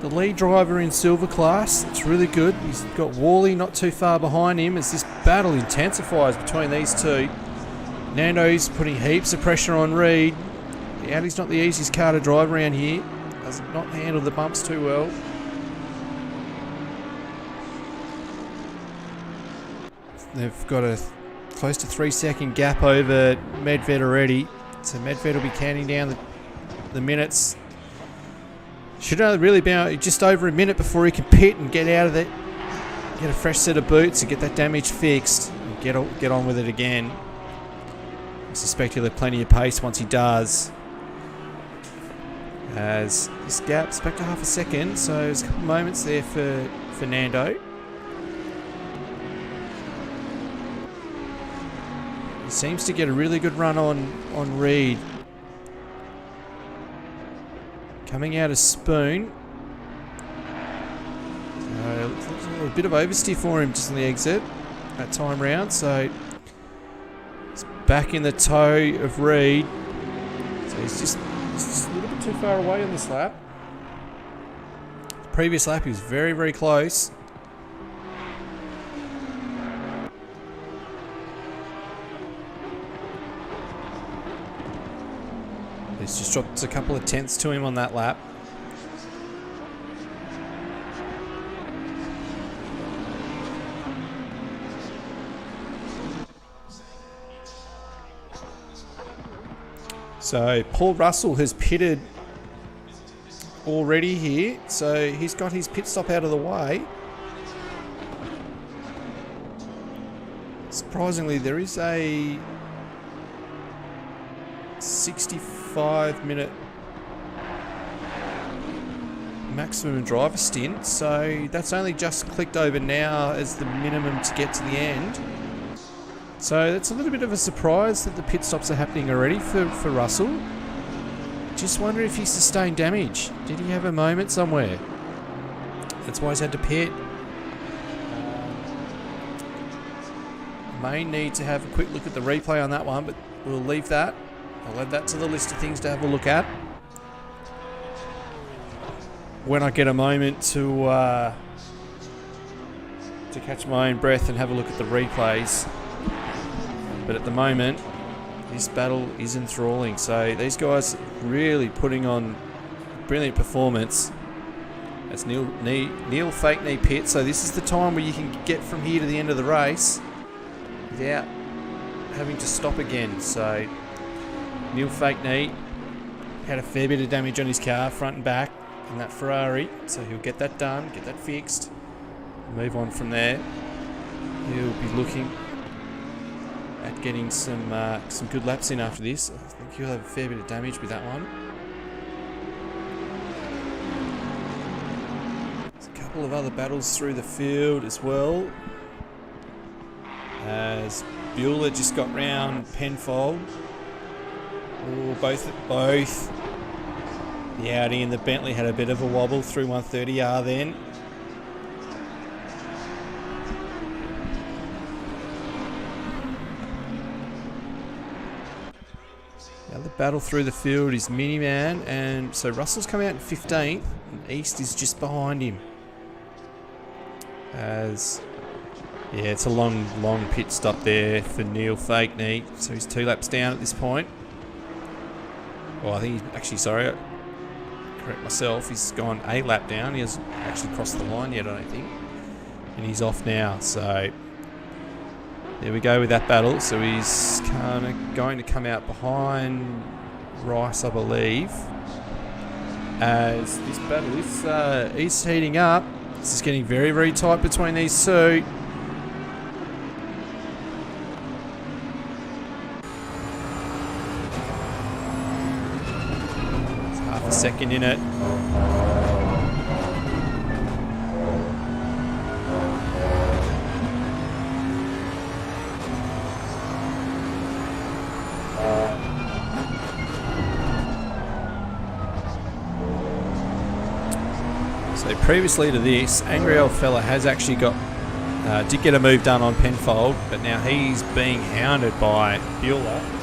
S1: The lead driver in silver class. It's really good. He's got Wally not too far behind him as this battle intensifies between these two. Nando's putting heaps of pressure on Reed. The Audi's not the easiest car to drive around here. Does not handle the bumps too well. They've got a close to 3-second gap over Medved already. So Medved will be counting down the minutes. Should only really be just over a minute before he can pit and get out of it. Get a fresh set of boots and get that damage fixed. And get on with it again. I suspect he'll have plenty of pace once he does. As this gap's back to half a second, so there's a couple of moments there for Nando. He seems to get a really good run on Reed. Coming out of Spoon. So a bit of oversteer for him just on the exit that time round. So it's back in the toe of Reed. So he's just a little bit too far away on this lap. The previous lap he was very, very close. He's just dropped a couple of tenths to him on that lap. So Paul Russell has pitted already here, so he's got his pit stop out of the way. Surprisingly, there is a 65-minute maximum driver stint, so that's only just clicked over now as the minimum to get to the end. So that's a little bit of a surprise that the pit stops are happening already for Russell. Just wonder if he sustained damage. Did he have a moment somewhere? That's why he's had to pit. May need to have a quick look at the replay on that one, but we'll leave that. I'll add that to the list of things to have a look at when I get a moment to catch my own breath and have a look at the replays. But at the moment, this battle is enthralling. So these guys really putting on brilliant performance. That's Neil fake knee pit. So this is the time where you can get from here to the end of the race without having to stop again. So Neil fake knee had a fair bit of damage on his car, front and back, in that Ferrari. So he'll get that done, get that fixed, move on from there. He'll be looking at getting some good laps in after this. I think he'll have a fair bit of damage with that one. There's a couple of other battles through the field as well. As Bueller just got round Penfold. Oh, both. The Audi and the Bentley had a bit of a wobble through 130R then. Now the battle through the field is Miniman, and so Russell's come out in 15th, and East is just behind him. As yeah, it's a long pit stop there for Neil fake knee, so he's 2 laps down at this point. Well, I think he's actually, sorry, correct myself, he's gone a lap down. He hasn't actually crossed the line yet, I don't think. And he's off now, so there we go with that battle. So he's kind of going to come out behind Rice, I believe. As this battle is heating up. This is getting very, very tight between these two. second in it. So previously to this, Angry Old Fella has actually did get a move done on Penfold, but now he's being hounded by Bueller.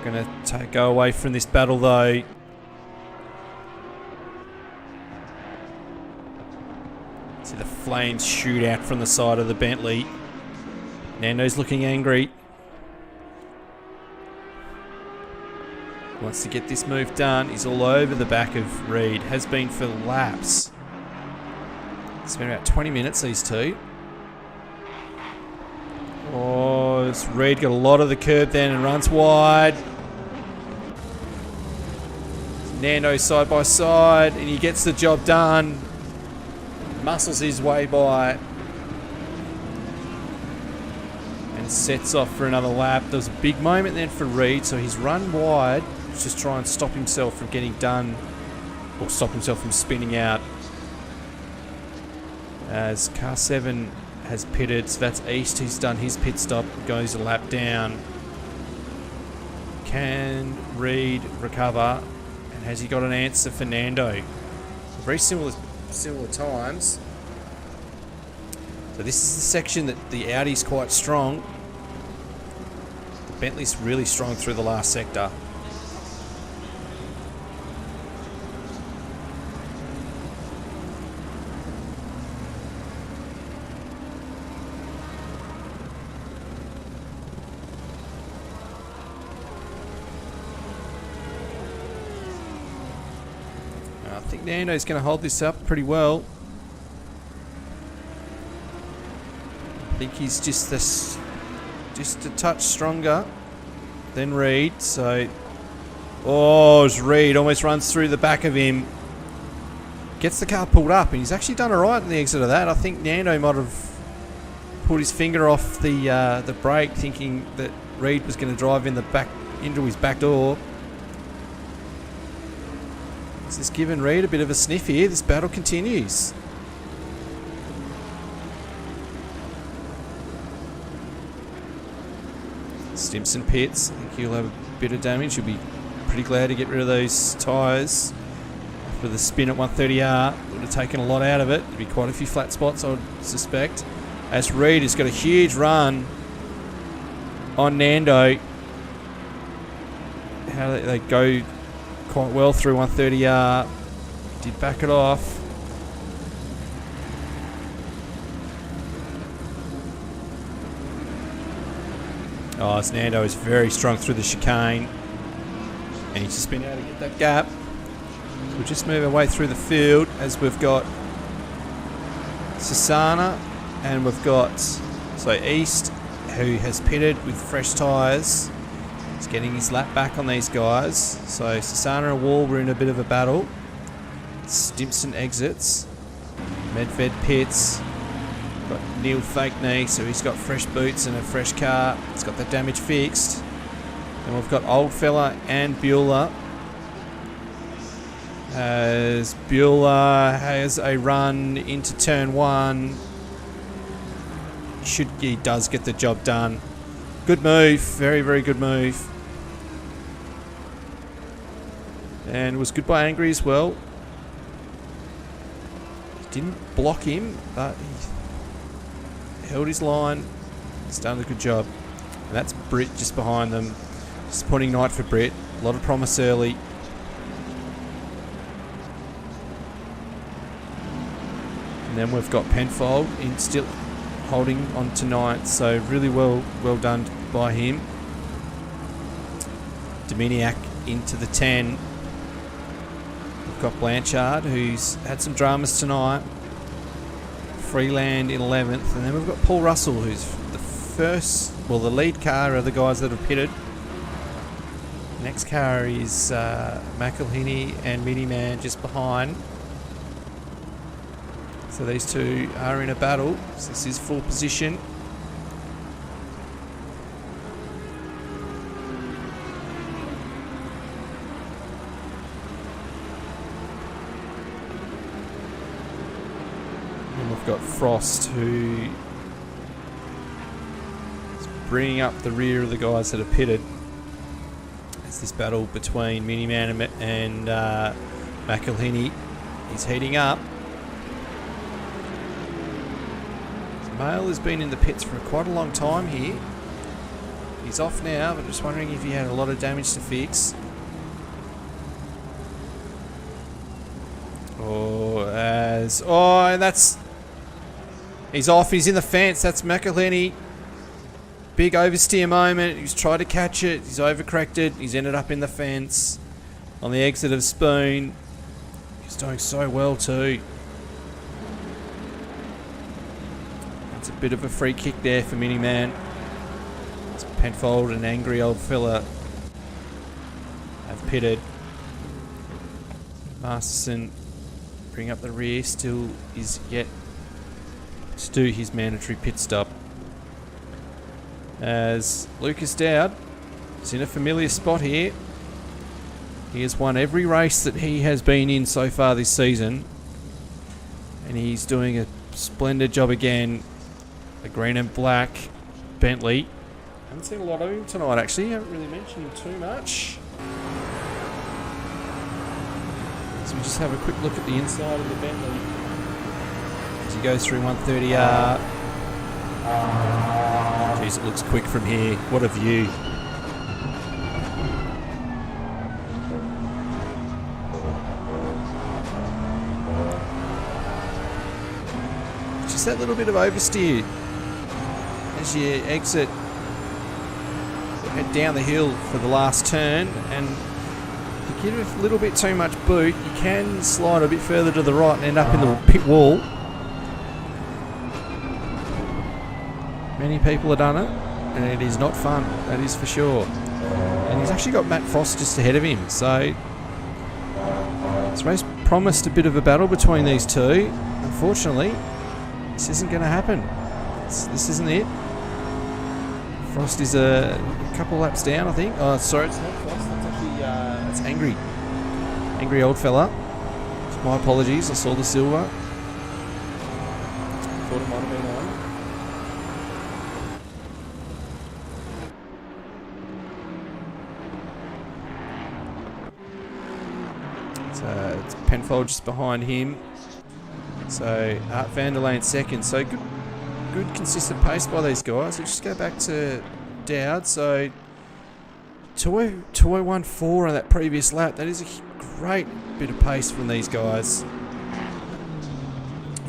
S1: Not going to go away from this battle though. See the flames shoot out from the side of the Bentley. Nando's looking angry. Wants to get this move done. He's all over the back of Reed. Has been for laps. It's been about 20 minutes, these two. Oh, it's Reed got a lot of the curb then and runs wide. Nando side by side, and he gets the job done. Muscles his way by. And sets off for another lap. There was a big moment then for Reed, so he's run wide. Just try and stop himself from getting done, or stop himself from spinning out. As car 7 has pitted, so that's East who's done his pit stop, goes a lap down. Can Reed recover? And has he got an answer for Nando? Very similar times. So this is the section that the Audi's quite strong. The Bentley's really strong through the last sector. I think Nando's going to hold this up pretty well. I think he's just a touch stronger than Reed. So, as Reed almost runs through the back of him, gets the car pulled up, and he's actually done alright in the exit of that. I think Nando might have pulled his finger off the brake, thinking that Reed was going to drive in the back into his back door. This is giving Reed a bit of a sniff here. This battle continues. Stimson pits. I think he'll have a bit of damage. He'll be pretty glad to get rid of those tyres. After the spin at 130R, would have taken a lot out of it. There'd be quite a few flat spots, I would suspect. As Reed has got a huge run on Nando. How they go quite well through 130R. Did back it off. As Nando is very strong through the chicane. And he's just been able to get that gap. So we'll just move our way through the field as we've got Susanna and we've got East, who has pitted with fresh tyres. He's getting his lap back on these guys. So Susanna and Wall were in a bit of a battle. Stimson exits. Medved pits. Got Neil fake knee, so he's got fresh boots and a fresh car. He's got the damage fixed. And we've got Old Fella and Bueller. As Bueller has a run into turn 1. He does get the job done. Good move, very, very good move. And it was good by Angry as well. Didn't block him, but he held his line. He's done a good job. And that's Britt just behind them. Disappointing night for Britt. A lot of promise early. And then we've got Penfold in still holding on tonight, so really well done by him. Dominiak into the 10. We've got Blanchard, who's had some dramas tonight. Freeland in 11th, and then we've got Paul Russell, who's the lead car are the guys that have pitted. Next car is McElhinney and Miniman just behind. So these two are in a battle. So this is full position. we've got Frost, who is bringing up the rear of the guys that are pitted. It's this battle between Miniman and McElhinney is heating up. Mail has been in the pits for quite a long time here. He's off now, but just wondering if he had a lot of damage to fix. And that's... He's off, he's in the fence, that's McElhinney. Big oversteer moment, he's tried to catch it, he's overcorrected, he's ended up in the fence. On the exit of Spoon. He's doing so well too. It's a bit of a free kick there for Miniman. It's Penfold, an angry old fella, have pitted. Masterson bring up the rear, still is yet to do his mandatory pit stop. As Lucas Dowd is in a familiar spot here. He has won every race that he has been in so far this season. And he's doing a splendid job again. The green and black Bentley. I haven't seen a lot of him tonight actually. I haven't really mentioned him too much. So we just have a quick look at the inside of the Bentley. As he goes through 130R. Jeez, it looks quick from here. What a view. Just that little bit of oversteer as you exit, head down the hill for the last turn, and if you give it a little bit too much boot, you can slide a bit further to the right and end up in the pit wall. Many people have done it, and it is not fun, that is for sure. And he's actually got Matt Frost just ahead of him, so this race promised a bit of a battle between these two. Unfortunately, this isn't going to happen. This isn't it. Frost is a couple laps down, I think. Oh, sorry, it's not Frost. That's actually that's Angry. Angry old fella. So my apologies. I saw the silver. Thought it might have been on. So it's Penfold just behind him. So Art Vanderlane second. So good consistent pace by these guys. We'll just go back to Dowd. So 2:01.4 on that previous lap. That is a great bit of pace from these guys.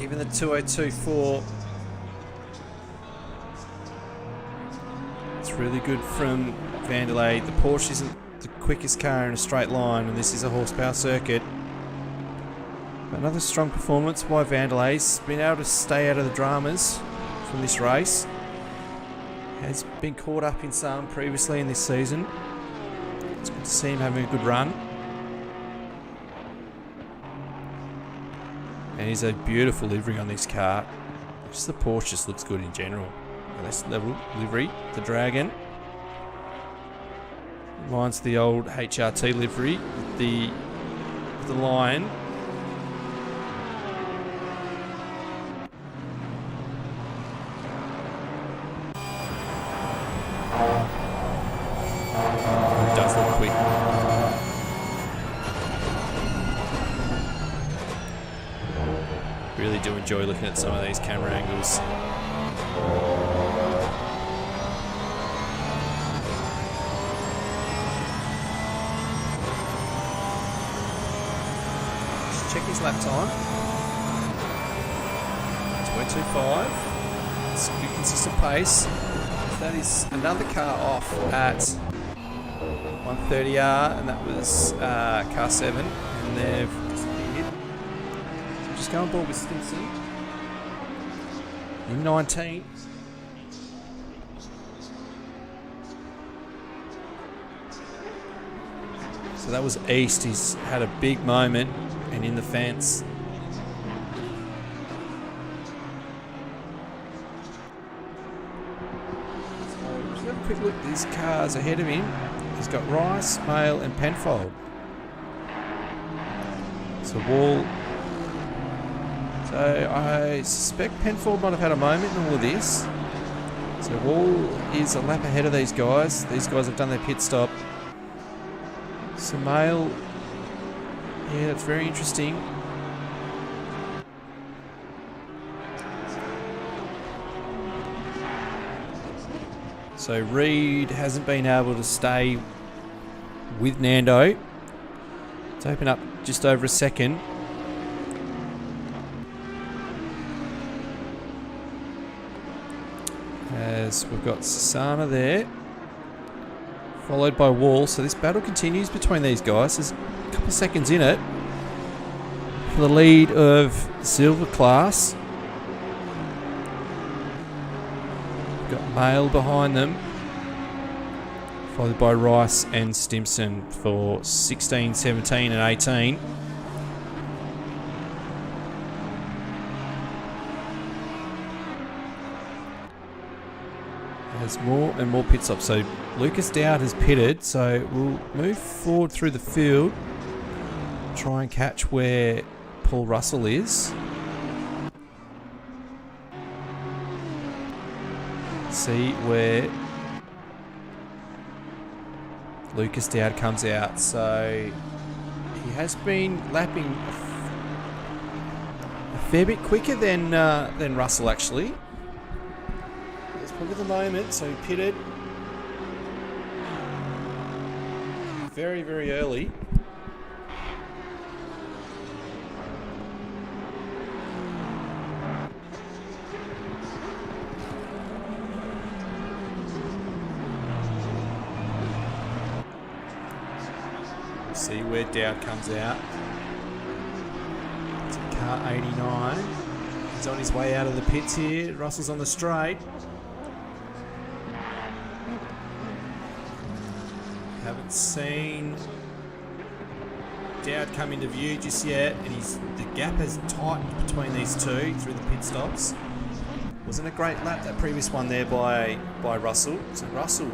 S1: Even the 2:02.4. It's really good from Vanderlei. The Porsche isn't the quickest car in a straight line, and this is a horsepower circuit. Another strong performance by Vanderlei's. Been able to stay out of the dramas from this race. Has been caught up in some previously in this season. It's good to see him having a good run. And he's a beautiful livery on this car. Just the Porsche just looks good in general. This level livery, the Dragon. Reminds the old HRT livery with the lion. It does look quick. Really do enjoy looking at some of these camera angles. Just check his lap time. 2:25. It's a good consistent pace. That is another car off at 130R, and that was car 7, and they've disappeared. So just go on board with Stimson in 19. So that was East. He's had a big moment and in the fence. Quick look at these cars ahead of him. He's got Rice, Mail and Penfold. So Wall So I suspect Penfold might have had a moment in all of this. So Wall is a lap ahead of these guys. These guys have done their pit stop. Samail, yeah, that's very interesting. So Reed hasn't been able to stay with Nando. It's open up just over a second. As we've got Sasana there, followed by Wall. So this battle continues between these guys. There's a couple of seconds in it for the lead of Silver class. We've got Mail behind them, followed by Rice and Stimson for 16, 17 and 18. There's more and more pit stops. So Lucas Dowd has pitted, so we'll move forward through the field, try and catch where Paul Russell is. See where Lucas Dowd comes out. So he has been lapping a fair bit quicker than Russell actually. Look at the moment, so he pitted very, very early. We'll see where Dowd comes out. It's a car 89. He's on his way out of the pits here. Russell's on the straight. Haven't seen Dowd come into view just yet, and the gap has tightened between these two through the pit stops. Wasn't a great lap, that previous one there by Russell. So Russell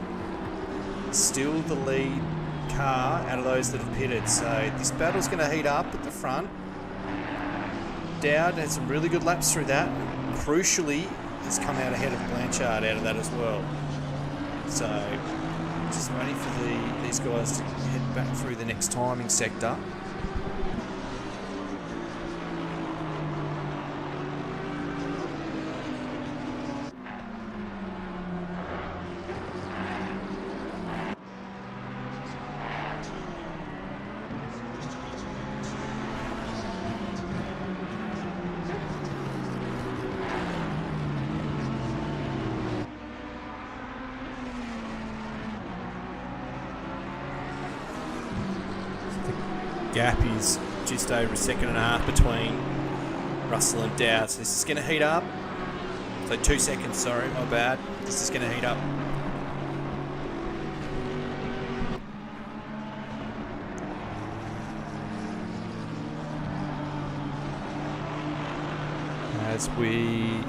S1: still the lead car out of those that have pitted. So this battle's going to heat up at the front. Dowd had some really good laps through that. Crucially, has come out ahead of Blanchard out of that as well. So just waiting for these guys to head back through the next timing sector. Gap is just over a second and a half between Russell and Dowd. So this is going to heat up. So 2 seconds, sorry, my bad. This is going to heat up. As we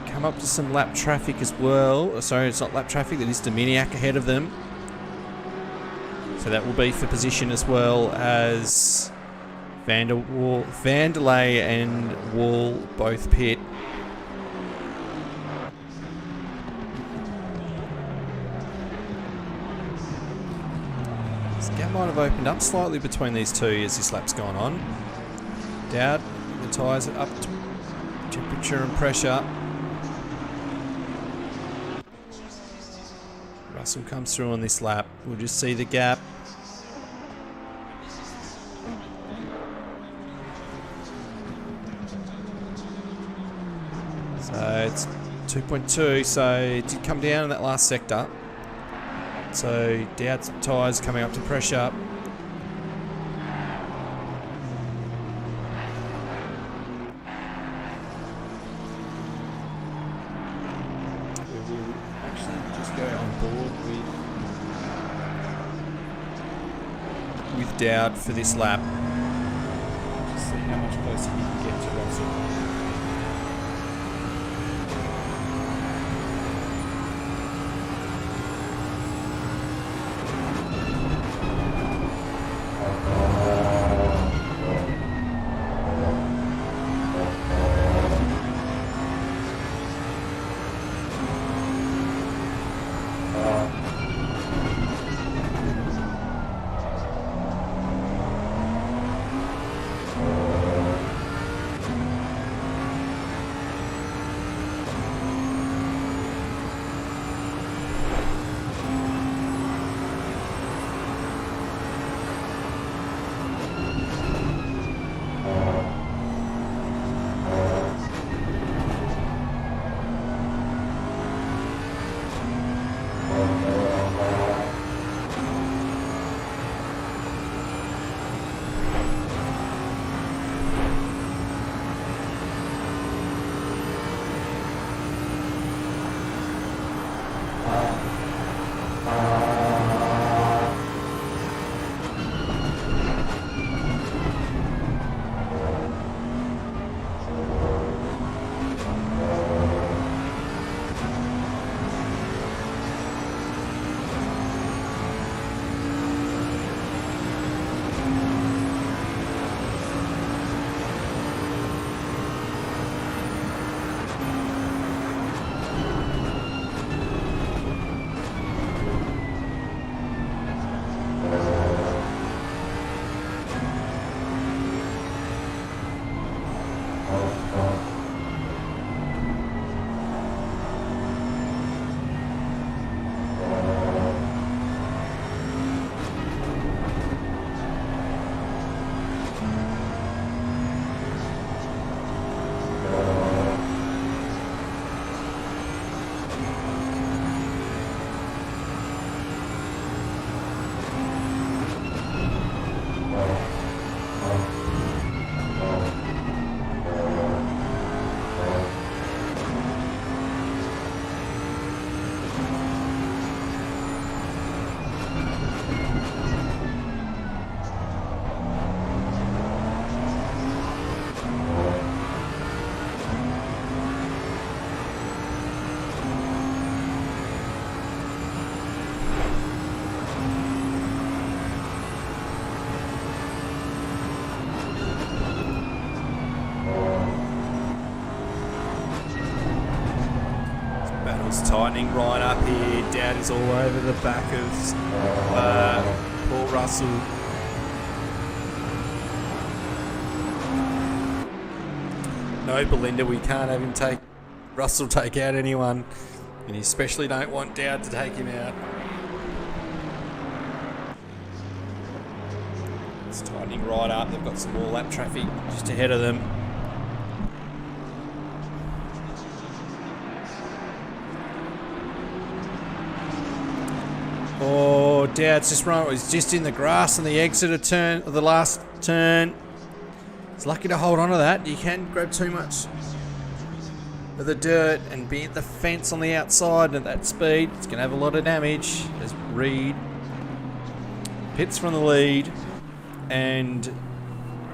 S1: come up to some lap traffic as well. Sorry, it's not lap traffic, that is Dominiak ahead of them. So that will be for position as well as Vanderlei and Wall both pit. This gap might have opened up slightly between these two as this lap's gone on. Dowd, the tyres are up to temperature and pressure. Russell comes through on this lap. We'll just see the gap. So it's 2.2, so it did come down in that last sector. So Dowd's tyres coming up to pressure. We will actually just go on board with Dowd for this lap. Just see how much closer he can get to Russell. It's tightening right up here. Dowd is all over the back of Paul Russell. No, Belinda, we can't have him take Russell take out anyone, and you especially don't want Dowd to take him out. It's tightening right up. They've got some more lap traffic just ahead of them. Oh, Dowd's just run. He's just in the grass on the exit of turn, of the last turn. He's lucky to hold on to that. You can grab too much of the dirt and be at the fence on the outside at that speed. It's going to have a lot of damage as Reed pits from the lead and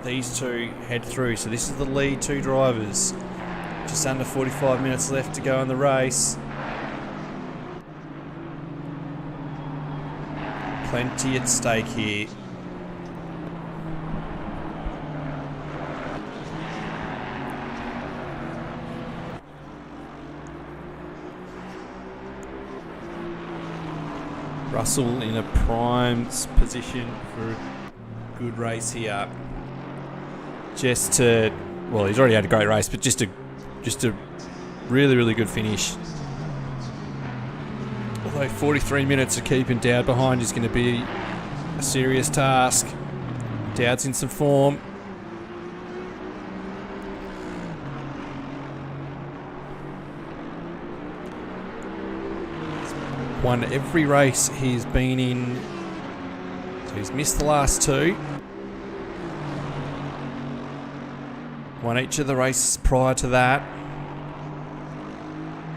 S1: these two head through. So this is the lead two drivers. Just under 45 minutes left to go in the race. Plenty at stake here. Russell in a prime position for a good race here. Just to, well, he's already had a great race, but just a really, really good finish. Although 43 minutes of keeping Dowd behind is going to be a serious task. Dowd's in some form. He's won every race he's been in. So he's missed the last two. Won each of the races prior to that.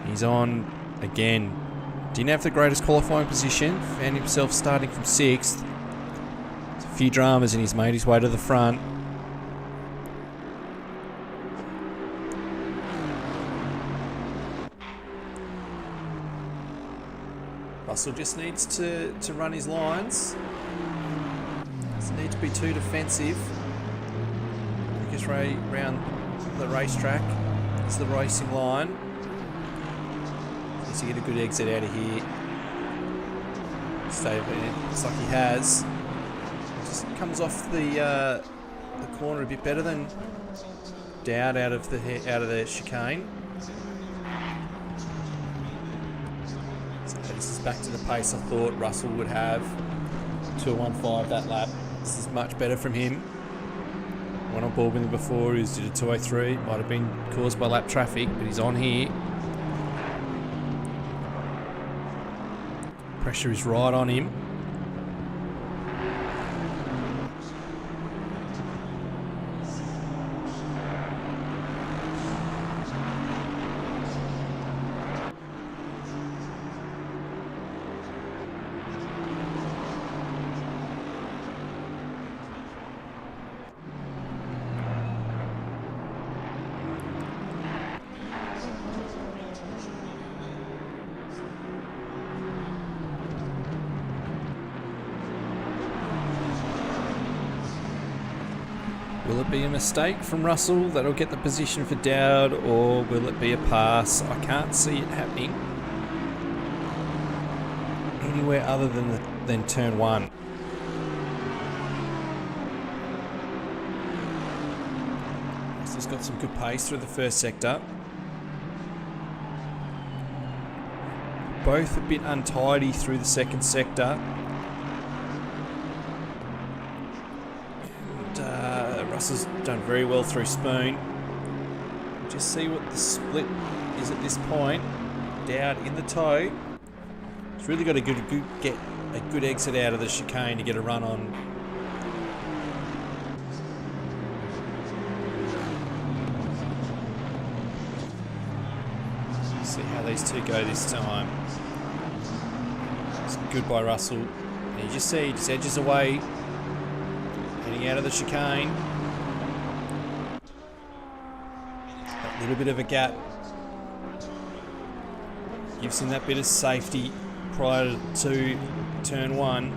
S1: He's on again. Didn't have the greatest qualifying position. Found himself starting from 6th. There's a few dramas and he's made his way to the front. Russell just needs to run his lines. Doesn't need to be too defensive. Quickest way around the racetrack is the racing line. Needs to get a good exit out of here. Stay there. Looks like he has. Just comes off the corner a bit better than Dowd out of the chicane. So this is back to the pace I thought Russell would have. 2:15 that lap. This is much better from him. Went on board with him before. He did a 2:03. Might have been caused by lap traffic, but he's on here. Pressure is right on him. Will it be a mistake from Russell that'll get the position for Dowd, or will it be a pass? I can't see it happening anywhere other than turn 1. Russell's got some good pace through the first sector. Both a bit untidy through the second sector. Russell's done very well through Spoon. Just see what the split is at this point. Dowd in the toe. He's really got to get a good exit out of the chicane to get a run on. See how these two go this time. It's good by Russell. And you just see he just edges away, heading out of the chicane. A little bit of a gap gives him that bit of safety prior to turn 1.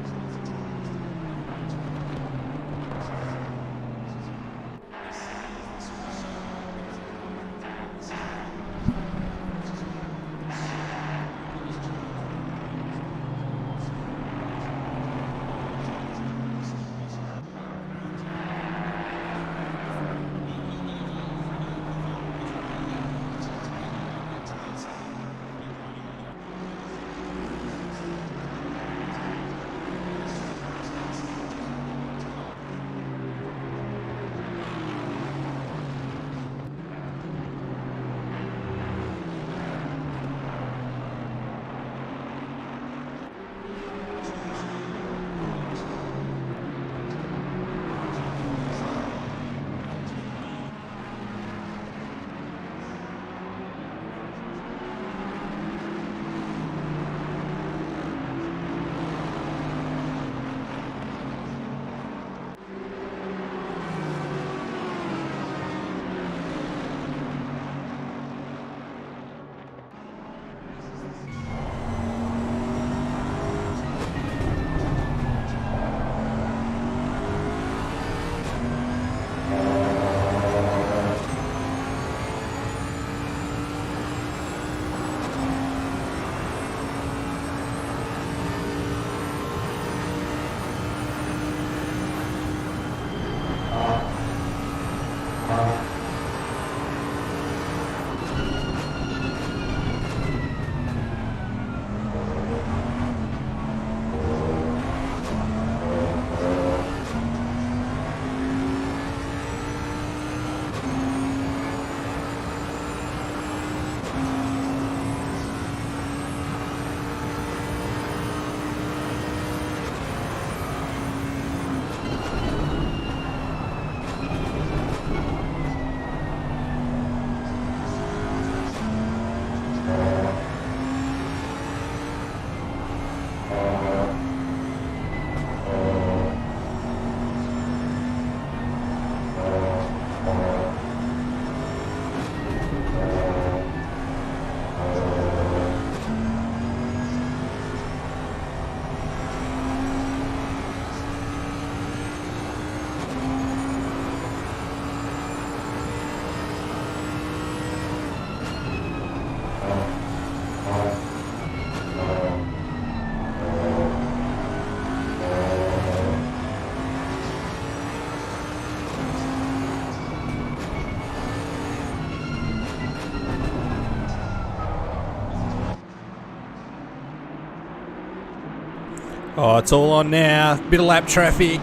S1: Oh, it's all on now. Bit of lap traffic.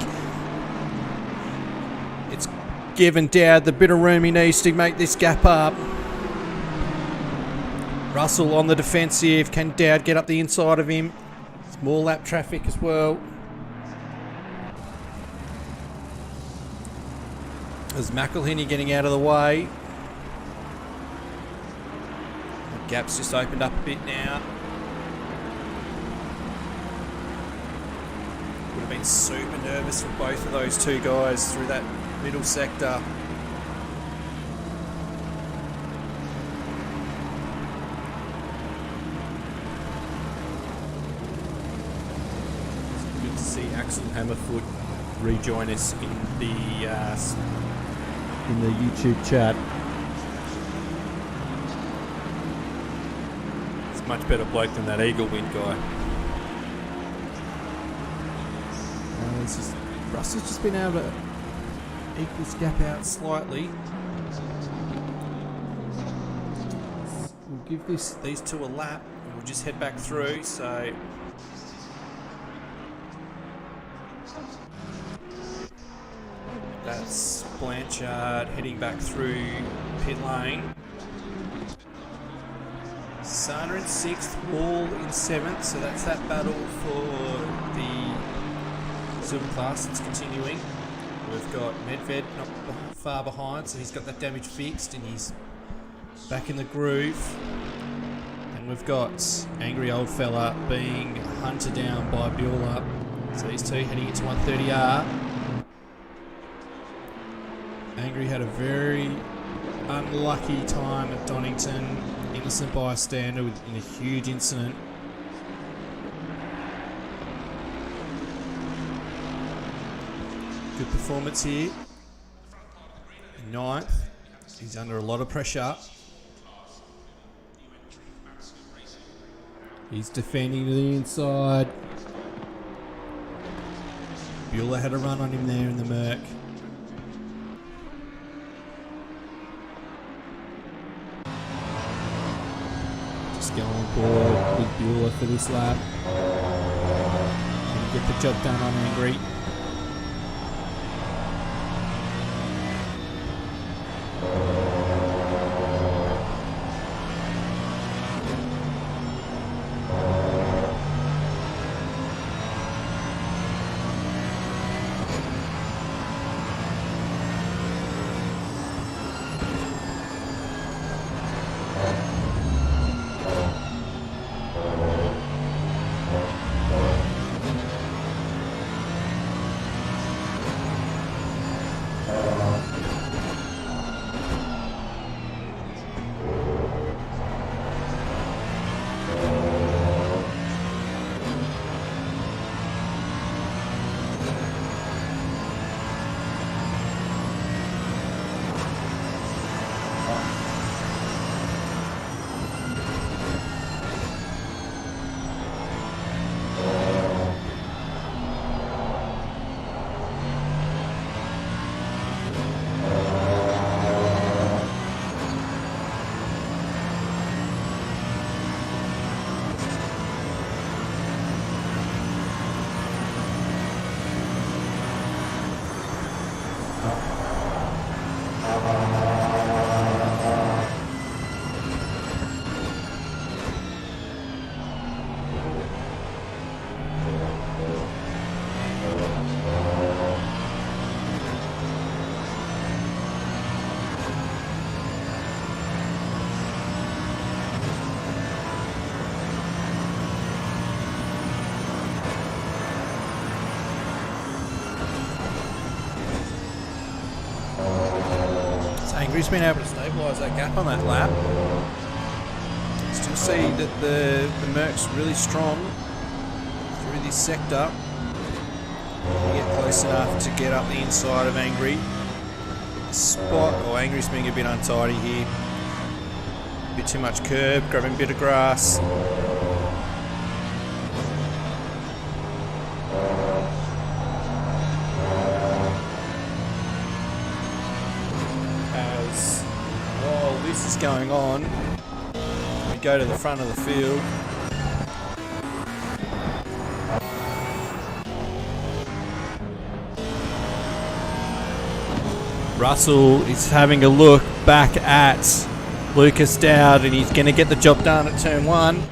S1: It's given Dowd the bit of room he needs to make this gap up. Russell on the defensive. Can Dowd get up the inside of him? It's more lap traffic as well. There's McElhinney getting out of the way. The gap's just opened up a bit now. Would have been super nervous for both of those two guys through that middle sector. It's good to see Axel Hammerfoot rejoin us in the YouTube chat. It's a much better bloke than that Eagle Wind guy. Russell's just been able to eke this gap out slightly. We'll give these two a lap and we'll just head back through. So that's Blanchard heading back through pit lane. Sana in 6th, Wall in 7th, so that's that battle for the Silver class that's continuing. We've got Medved not far behind, so he's got that damage fixed and he's back in the groove. And we've got Angry Old Fella being hunted down by Bueller. So these two heading into 130R. Angry had a very unlucky time at Donington. Innocent bystander in a huge incident. Good performance here. 9th. He's under a lot of pressure. He's defending to the inside. Bueller had a run on him there in the Merc. Just going forward with Bueller for this lap. And get the job done on Angry. Angry's been able to stabilise that gap on that lap. Still see that the Merc's really strong through this sector. You get close enough to get up the inside of Angry. Spot, Angry's being a bit untidy here. A bit too much curb, grabbing a bit of grass. This is going on. We go to the front of the field. Russell is having a look back at Lucas Dowd, and he's going to get the job done at turn 1.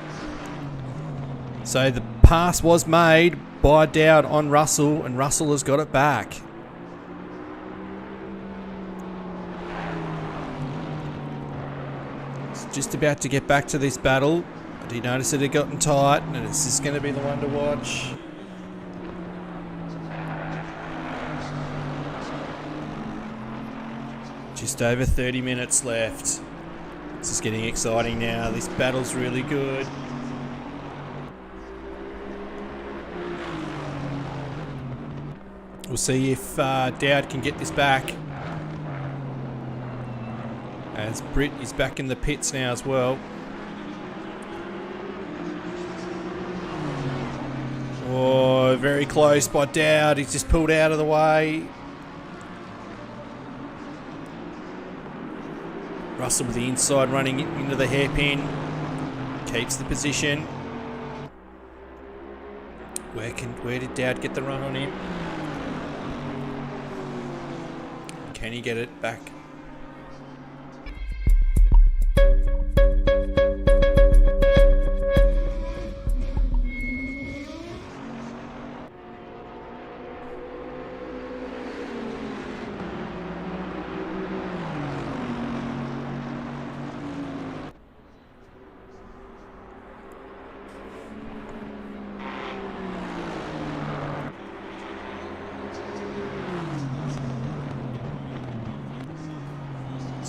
S1: So the pass was made by Dowd on Russell, and Russell has got it back. He's just about to get back to this battle. But he noticed it had gotten tight, and this is going to be the one to watch. Just over 30 minutes left. This is getting exciting now. This battle's really good. We'll see if Dowd can get this back. As Britt is back in the pits now as well. Oh, very close by Dowd. He's just pulled out of the way. Russell with the inside running into the hairpin. Keeps the position. Where did Dowd get the run on him? Can he get it back?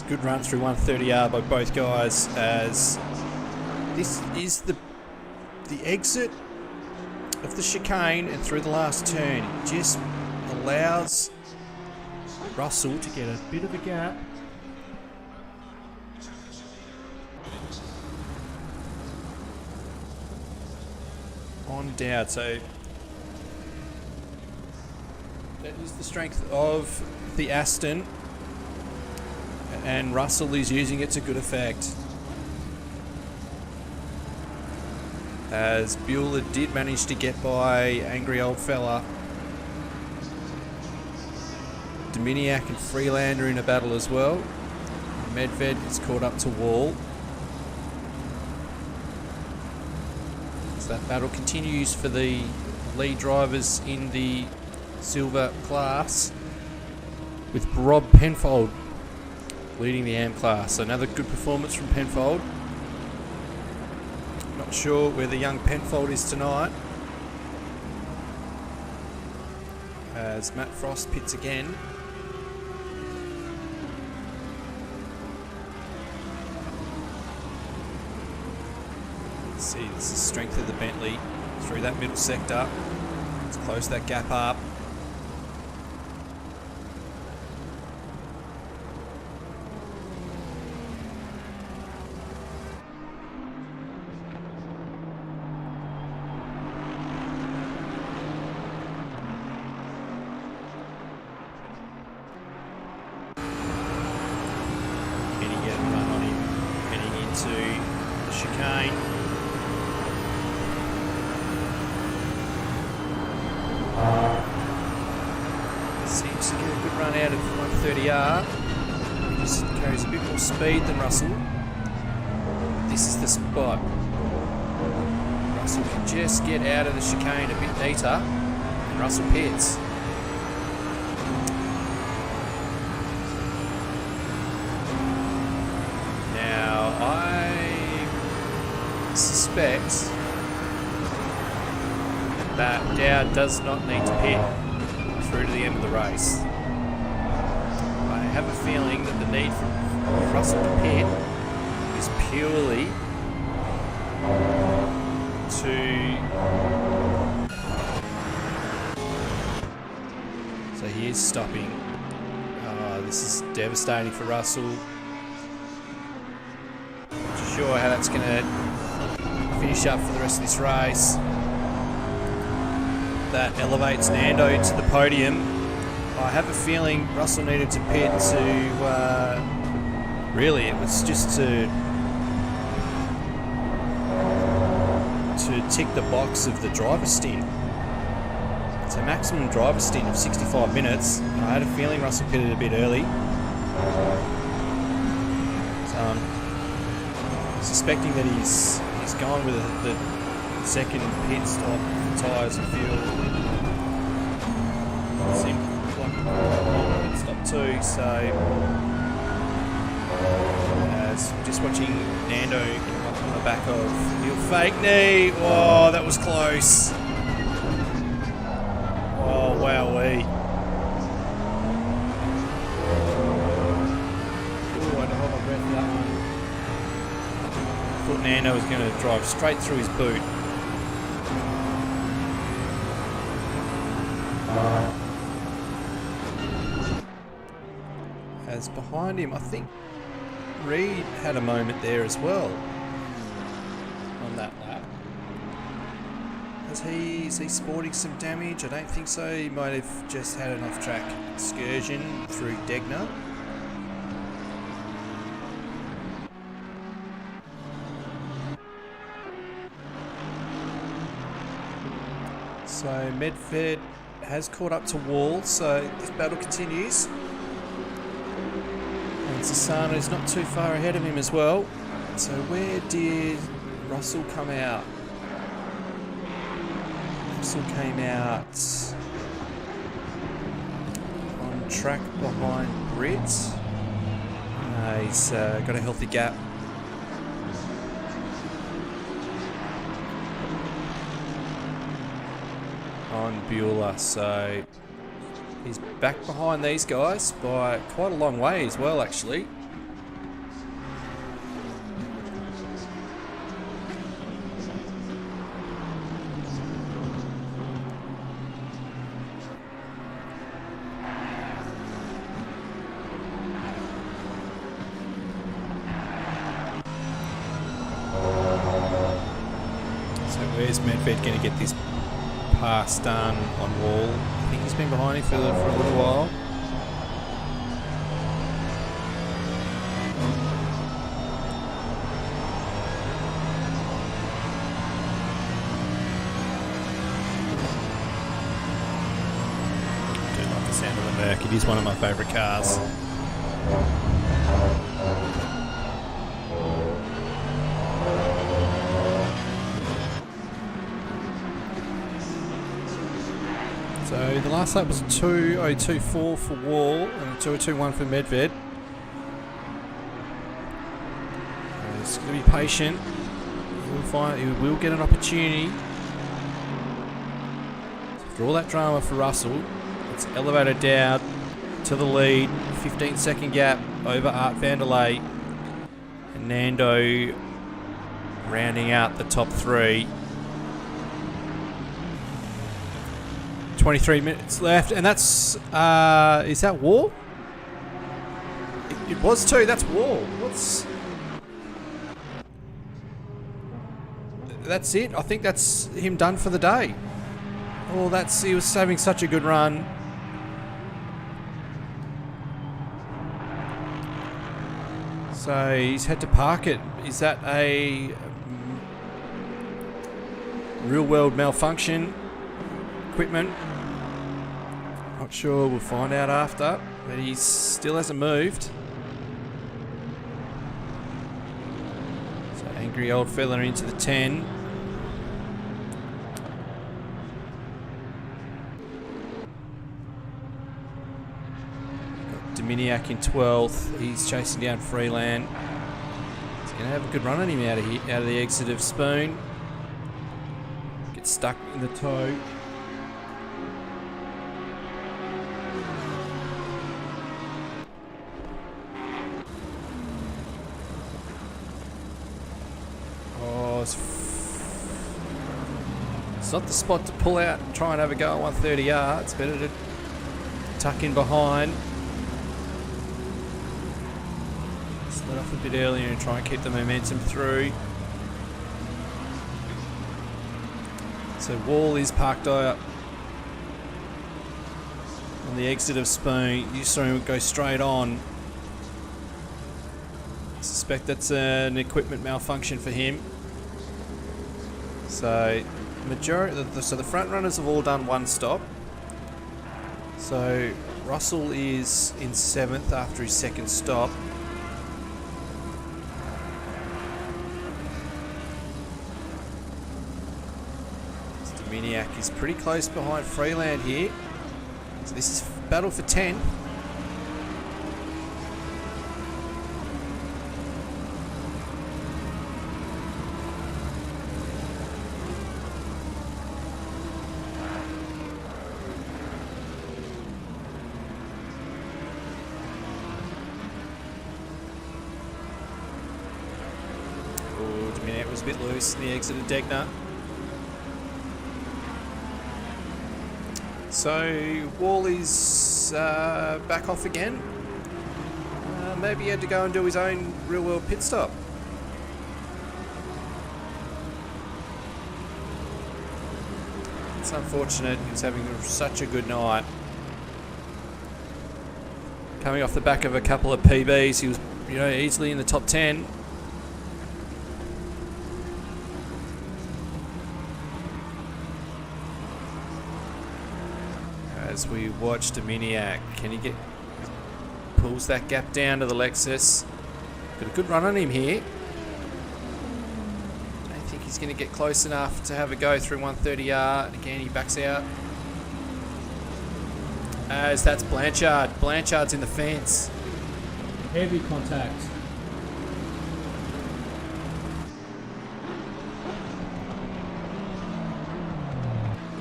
S1: Good run through 130R by both guys, as this is the exit of the chicane and through the last turn. It just allows Russell to get a bit of a gap. On Dowd, so that is the strength of the Aston. And Russell is using it to good effect. As Bueller did manage to get by Angry Old Fella. Dominiak and Freelander in a battle as well. Medved is caught up to Wall. So that battle continues for the lead drivers in the silver class, with Rob Penfold leading the AM class. So another good performance from Penfold. Not sure where the young Penfold is tonight, as Matt Frost pits again. Let's see, this is the strength of the Bentley through that middle sector. Let's close that gap up. Seems to get a good run out of 130R. He just carries a bit more speed than Russell. This is the spot. Russell can just get out of the chicane a bit neater, and Russell pits. Now, I suspect that Dowd does not need to pit through to the end of the race. I have a feeling that the need for Russell to pit is purely to so he is stopping. This is devastating for Russell. Not too sure how that's going to finish up for the rest of this race. That elevates Nando to the podium. I have a feeling Russell needed to pit to really it was just to tick the box of the driver's stint. So maximum driver stint of 65 minutes. I had a feeling Russell pitted a bit early. So I'm suspecting that he's gone with the second pit stop for tyres and fuel. Seemed like a pit stop too, so just watching Nando come up on the back of Neil Fake knee. Oh, that was close. Oh, wowee. Ooh, I had to hold my breath for that one. I thought Nando was going to drive straight through his boot. As behind him, I think Reed had a moment there as well on that lap. Is he sporting some damage? I don't think so. He might have just had an off-track excursion through Degner. So Medved has caught up to Wall, so this battle continues. And Sassano's not too far ahead of him as well. So where did Russell come out? Russell came out on track behind Britt. He's got a healthy gap. On Bueller, so he's back behind these guys by quite a long way as well, actually. So where's Medved going to get this pass done on Wall? I think he's been behind him for a little while. I do like the sound of the Merc. It is one of my favourite cars. So the last lap was a 2:02.4 for Wall and a 2:02.1 for Medved. He's going to be patient. He will get an opportunity. After all that drama for Russell, it's elevated down to the lead. 15-second gap over Art Vanderlei. And Nando rounding out the top three. 23 minutes left, and that's is that Wall? It was too. That's Wall. That's it. I think that's him done for the day. Oh, he was having such a good run. So he's had to park it. Is that a real world malfunction? Equipment? Not sure, we'll find out after, but he still hasn't moved. So angry old fella into the 10. Got Dominiak in 12th. He's chasing down Freeland. He's going to have a good run on him out of the exit of Spoon. Gets stuck in the toe. It's not the spot to pull out and try and have a go at 130 yards. Better to tuck in behind. Let off a bit earlier and try and keep the momentum through. So Wall is parked out on the exit of Spoon. You saw him go straight on. I suspect that's an equipment malfunction for him. So the front runners have all done one stop. So Russell is in 7th after his second stop. Dominiak is pretty close behind Freeland here. So this is battle for 10th. Dominiak was a bit loose in the exit of Degner. So Wall is back off again. Maybe he had to go and do his own real-world pit stop. It's unfortunate. He was having such a good night. Coming off the back of a couple of PBs, he was, easily in the top 10. As we watch Dominiak, can he pulls that gap down to the Lexus. Got a good run on him here. Don't think he's going to get close enough to have a go through 130R. Again, he backs out. As that's Blanchard. Blanchard's in the fence.
S2: Heavy contact.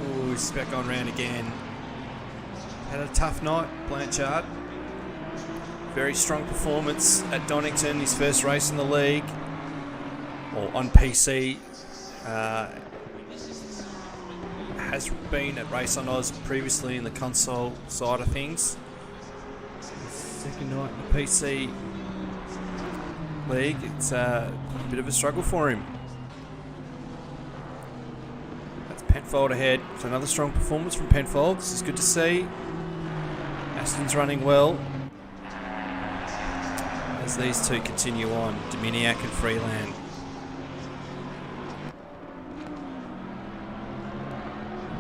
S1: Ooh, he's back on round again. Had a tough night, Blanchard. Very strong performance at Donington, his first race in the league, or on PC. Has been at RaceOnOz previously in the console side of things. Second night in the PC league, it's a bit of a struggle for him. That's Penfold ahead. So another strong performance from Penfold. This is good to see. Aston's running well. As these two continue on, Dominiak and Freeland.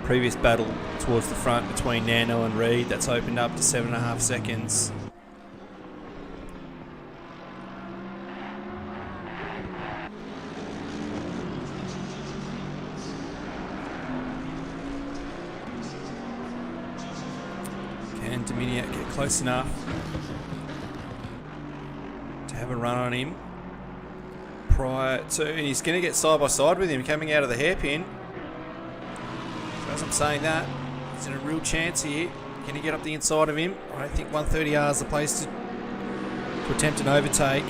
S1: Previous battle towards the front between Nano and Reed, that's opened up to 7.5 seconds. Can Dominiak get close enough to have a run on him prior to, and he's going to get side by side with him coming out of the hairpin. So as I'm saying that, he's in a real chance here. Can he get up the inside of him? I don't think 130R is the place to attempt an overtake.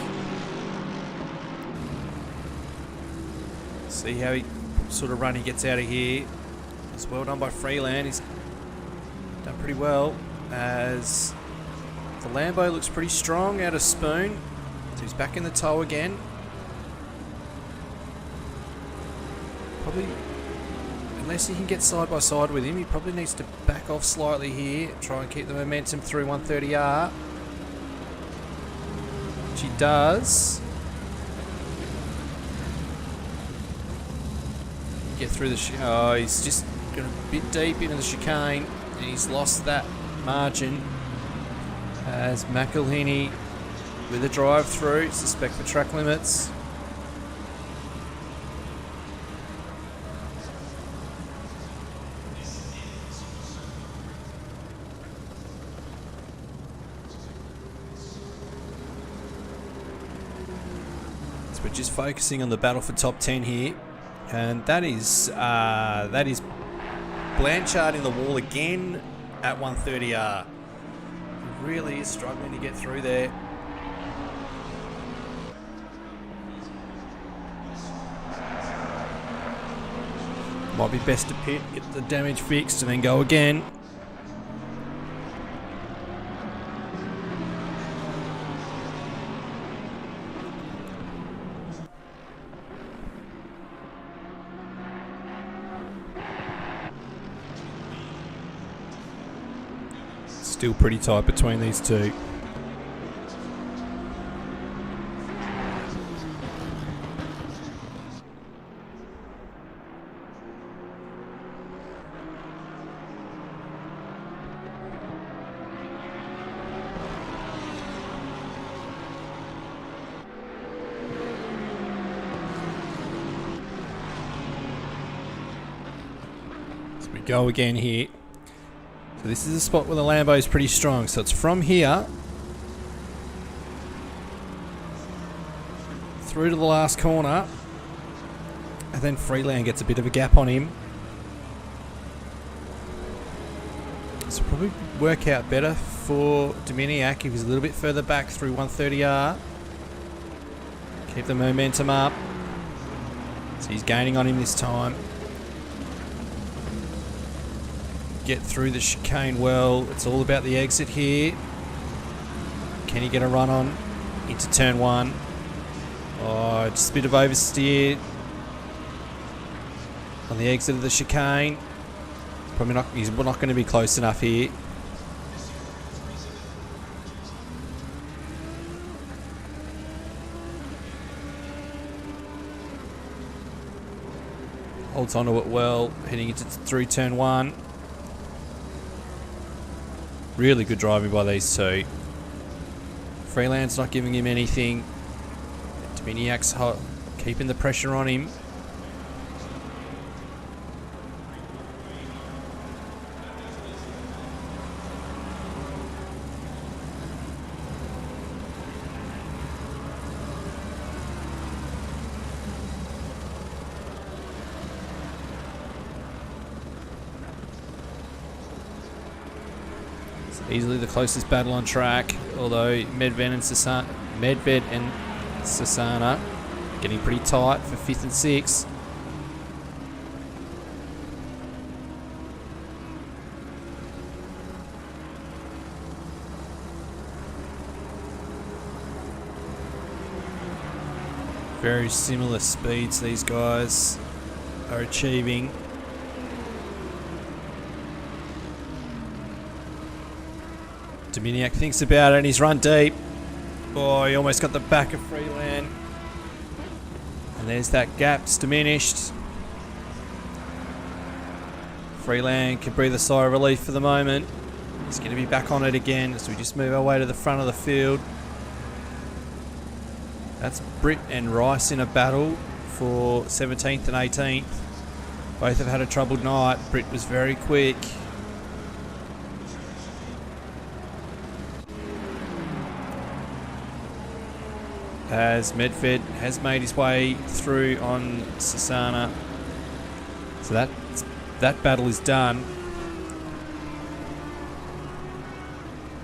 S1: See how he sort of run he gets out of here. It's well done by Freeland. He's done pretty well. As the Lambo looks pretty strong out of Spoon. So he's back in the tow again. Probably, unless he can get side by side with him, he probably needs to back off slightly here. Try and keep the momentum through 130R. Which he does. Get through the oh, he's just got a bit deep into the chicane. And he's lost that margin. As McElhinney with a drive through, suspect for track limits. So we're just focusing on the battle for top 10 here, and that is Blanchard in the wall again at 130R. He really is struggling to get through there. Might be best to pit, get the damage fixed, and then go again. Still pretty tight between these two. go again here. So this is a spot where the Lambo is pretty strong. So it's from here through to the last corner, and then Freeland gets a bit of a gap on him. This will probably work out better for Dominiak if he's a little bit further back through 130R. Keep the momentum up. So he's gaining on him this time. Get through the chicane well. It's all about the exit here. Can he get a run on into turn 1? Oh, just a bit of oversteer on the exit of the chicane. Probably not. He's not going to be close enough here. Holds onto it well, heading into through turn 1. Really good driving by these two. Freeland's not giving him anything. Dominiak's hot, keeping the pressure on him. Easily the closest battle on track, although Medved and Sasana getting pretty tight for 5th and 6th. Very similar speeds these guys are achieving. Dominiak thinks about it and he's run deep. Oh, he almost got the back of Freeland. And there's that gap's diminished. Freeland can breathe a sigh of relief for the moment. He's going to be back on it again as we just move our way to the front of the field. That's Britt and Rice in a battle for 17th and 18th. Both have had a troubled night. Britt was very quick. As Medved has made his way through on Sasana. So that battle is done.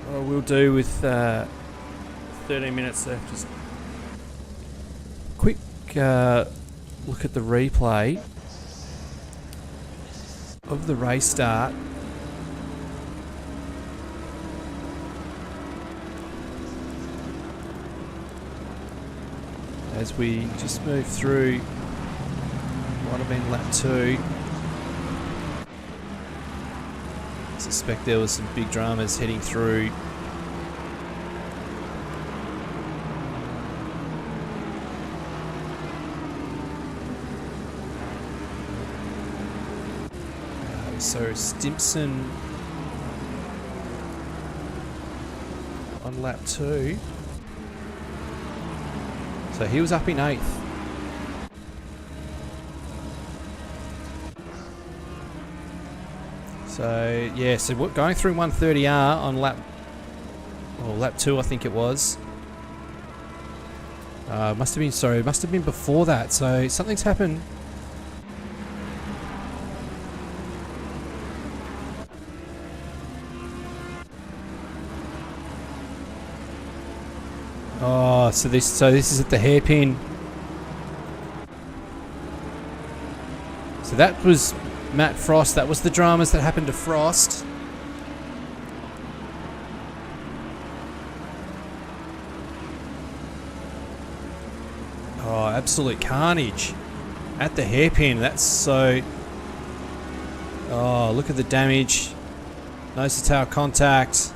S1: What we'll do with 13 minutes left, just quick look at the replay of the race start. As we just move through, might have been lap 2. I suspect there was some big dramas heading through. So Stimpson on lap 2. So he was up in 8th. So yeah, so what, going through 130R on lap 2, I think it was. Must have been before that. So something's happened. Oh, so this is at the hairpin. So that was Matt Frost. That was the dramas that happened to Frost. Oh, absolute carnage at the hairpin. That's so... Oh, look at the damage. Nose to tail contact.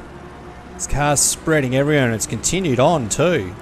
S1: This car's spreading everywhere and it's continued on too.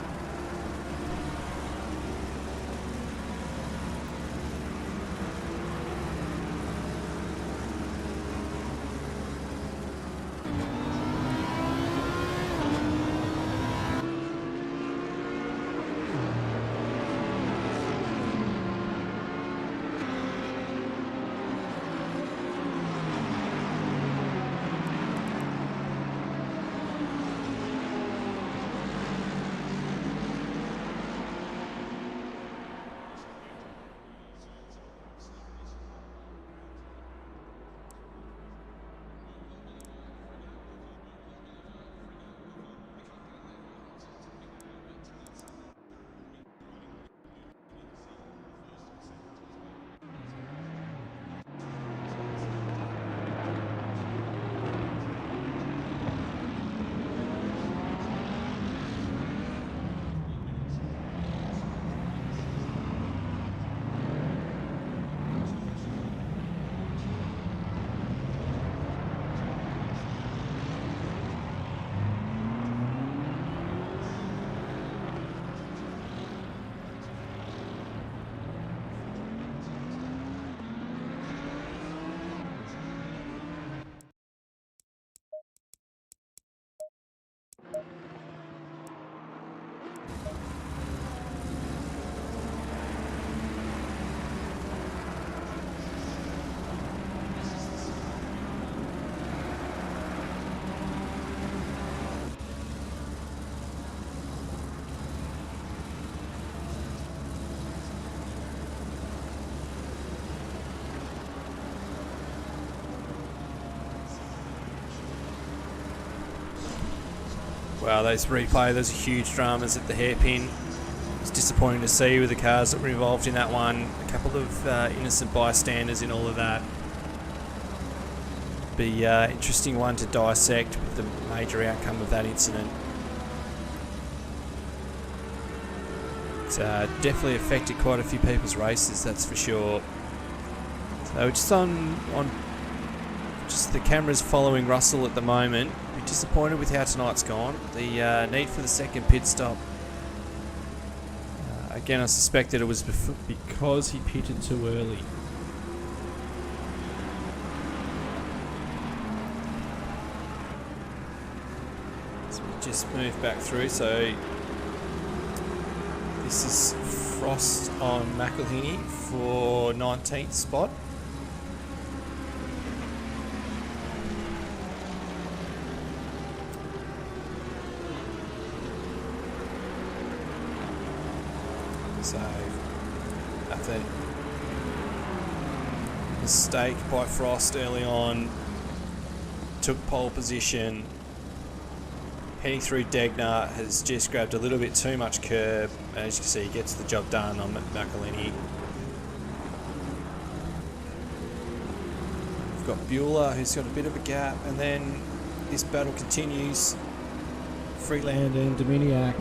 S1: Wow, those huge dramas at the hairpin. It's disappointing to see with the cars that were involved in that one. A couple of innocent bystanders in all of that. Be interesting one to dissect with the major outcome of that incident. It's definitely affected quite a few people's races, that's for sure. So just on just the cameras following Russell at the moment. We're disappointed with how tonight's gone. The need for the second pit stop. Again, I suspect that it was because he pitted too early. So we just move back through. So this is Frost on McElhinney for 19th spot. So, after mistake by Frost early on, took pole position, heading through Degner, has just grabbed a little bit too much curb. As you can see, he gets the job done on McElhinney. We've got Bueller, who's got a bit of a gap, and then this battle continues.
S2: Freeland and Dominiak.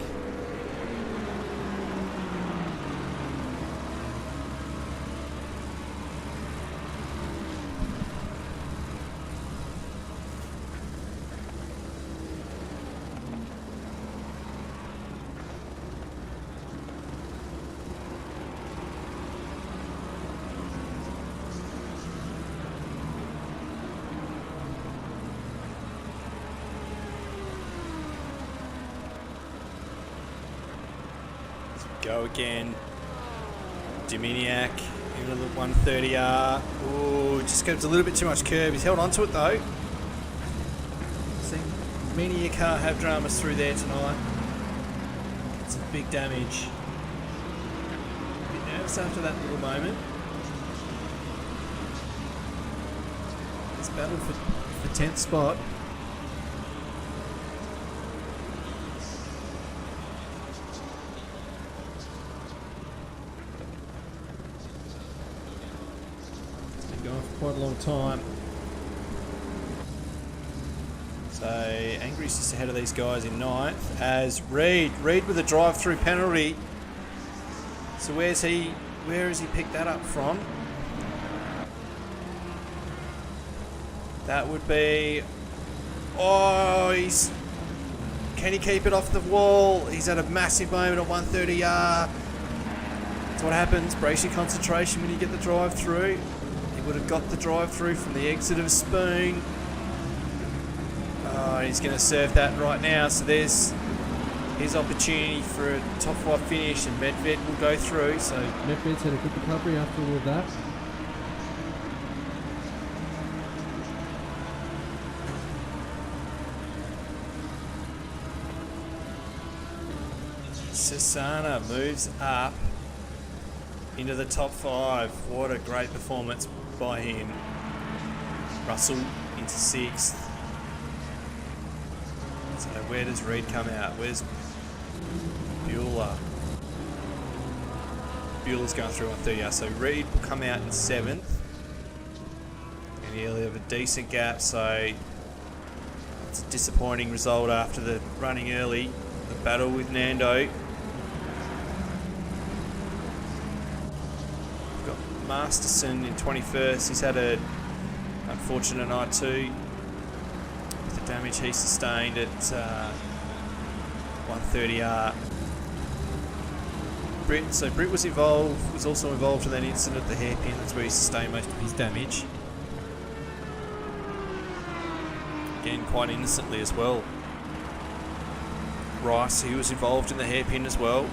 S1: Go again. Dominiak into the 130R. Ooh, just gives a little bit too much curb. He's held onto it though. Seen many a car have dramas through there tonight. Some big damage. A bit nervous after that little moment. It's battle for 10th spot. Quite a long time. So Angry's just ahead of these guys in ninth as Reed with a drive-through penalty. So where has he picked that up from? That would be, can he keep it off the wall? He's had a massive moment at 130R. That's what happens, brace your concentration when you get the drive-through. Would have got the drive-through from the exit of Spoon. Oh, he's going to serve that right now. So there's his opportunity for a top 5 finish, and Medved will go through. So
S2: Medved's had a good recovery after all of that.
S1: Sassana moves up into the top 5. What a great performance by him. Russell into 6th. So where does Reed come out? Where's Bueller? Bueller's going through on 30. So Reed will come out in 7th. And he'll have a decent gap, so it's a disappointing result after the running early. The battle with Nando. Masterson in 21st. He's had an unfortunate night too with the damage he sustained at 130R. Britt was also involved in that incident at the hairpin. That's where he sustained most of his damage. Again, quite innocently as well. Rice, he was involved in the hairpin as well.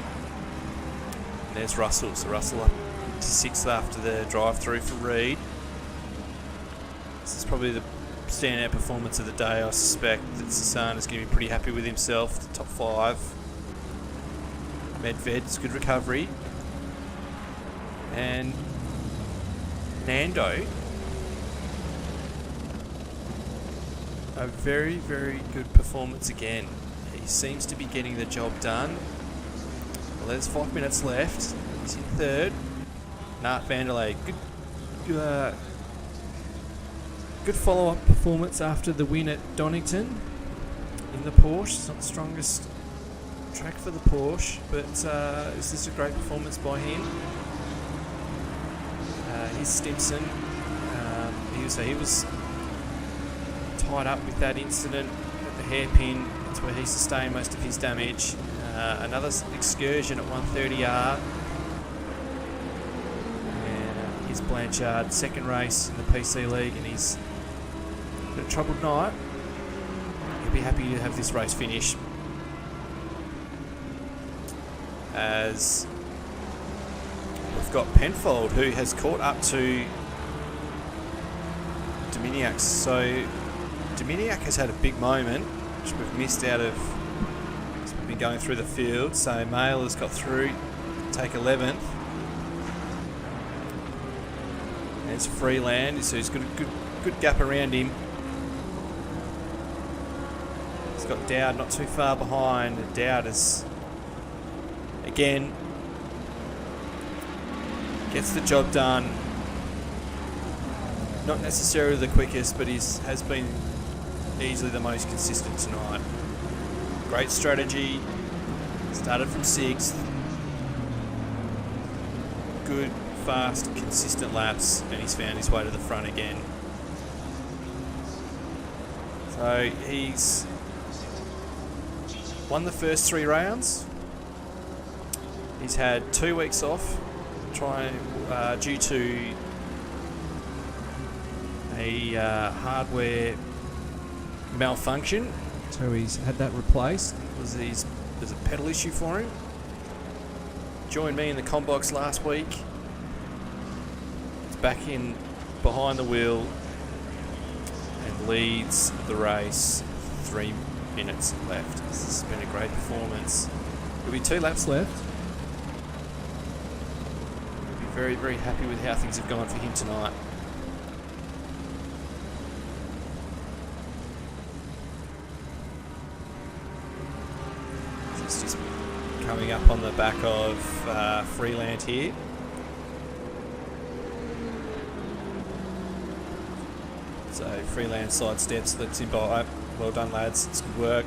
S1: And there's Russell. So Russell up to 6th after the drive-through for Reed. This is probably the standout performance of the day. I suspect that Sassana's going to be pretty happy with himself. The top 5. Medved's good recovery. And Nando, a very, very good performance again. he seems to be getting the job done. Well, there's 5 minutes left. He's in third. Nart Vanderlei, good follow-up performance after the win at Donington in the Porsche. It's not the strongest track for the Porsche, but this is a great performance by him. Here's Stimson. He was tied up with that incident at the hairpin. That's where he sustained most of his damage. Another excursion at 130R. And here's Blanchard, second race in the PC League, and he's had a troubled night. He'll be happy to have this race finish. As we've got Penfold, who has caught up to Dominiak. So Dominiak has had a big moment, which we've missed out of. We've been going through the field. So Mail has got through, take 11th. There's Freeland, so he's got a good gap around him. He's got Dowd not too far behind. Dowd is, again, gets the job done. Not necessarily the quickest, but has been easily the most consistent tonight. Great strategy. Started from 6th. Good, fast, consistent laps, and he's found his way to the front again. So he's won the first 3 rounds. He's had 2 weeks off, due to a hardware malfunction. So he's had that replaced. There's a pedal issue for him. Joined me in the combox last week. He's back in behind the wheel and leads the race. 3 minutes left. This has been a great performance. There'll be 2 laps left. We'll be very, very happy with how things have gone for him tonight. It's just coming up on the back of Freeland here. So Freeland sidesteps, lets him by. Well done, lads. It's good work.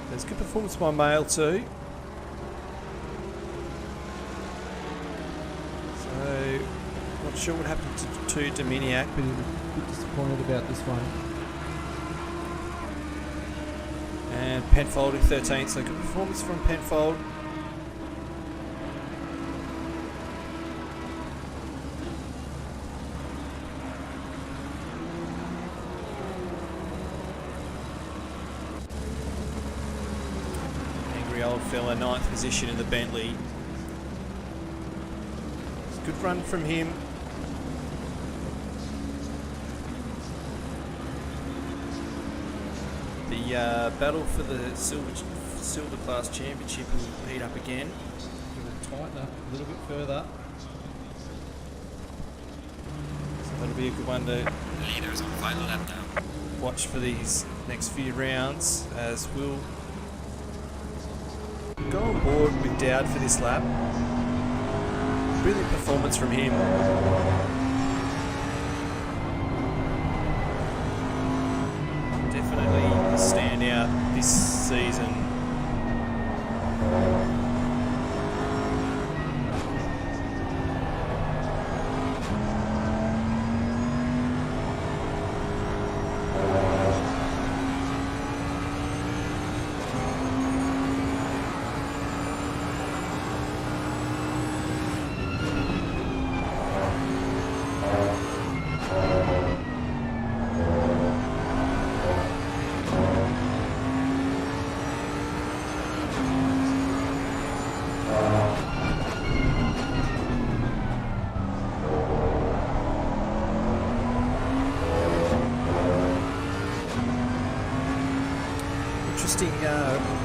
S1: There's good performance by Mail too. So, not sure what happened to Dominiak,
S2: But he was a bit disappointed about this one.
S1: and Penfold in 13th. So good performance from Penfold. Old fella, 9th position in the Bentley. It's a good run from him. The battle for the silver class championship will heat up again.
S2: We'll tighten up a little bit further.
S1: So that'll be a good one to
S3: Leaders on final lap now.
S1: watch for these next few rounds, as we'll go on board with Dowd for this lap. Brilliant performance from him. Definitely a standout this season. Interesting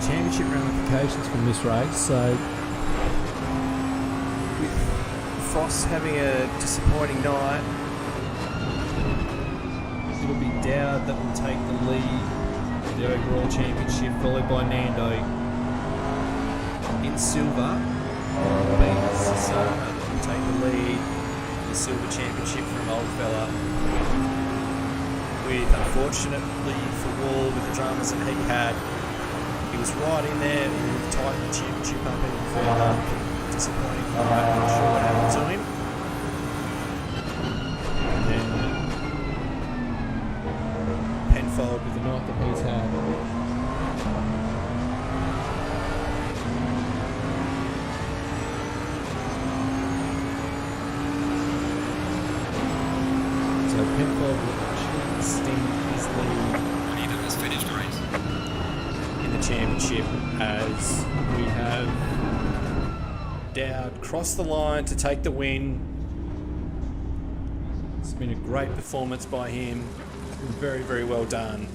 S1: championship ramifications from this race. So, with Frost having a disappointing night, Dowd that will take the lead for the overall championship, followed by Nando in silver. Being Suzuka that will take the lead in the silver championship from Old Fella. With, unfortunately for Wall, with the dramas that he had, he was right in there and tightened the championship up even further. Disappointing for that, I'm not sure what happened to him. And then Penfold with the night that he's had. So Penfold will actually extend his lead
S3: Neither has finished the race.
S1: in the championship as we have Dowd cross the line to take the win. It's been a great performance by him. Very, very well done.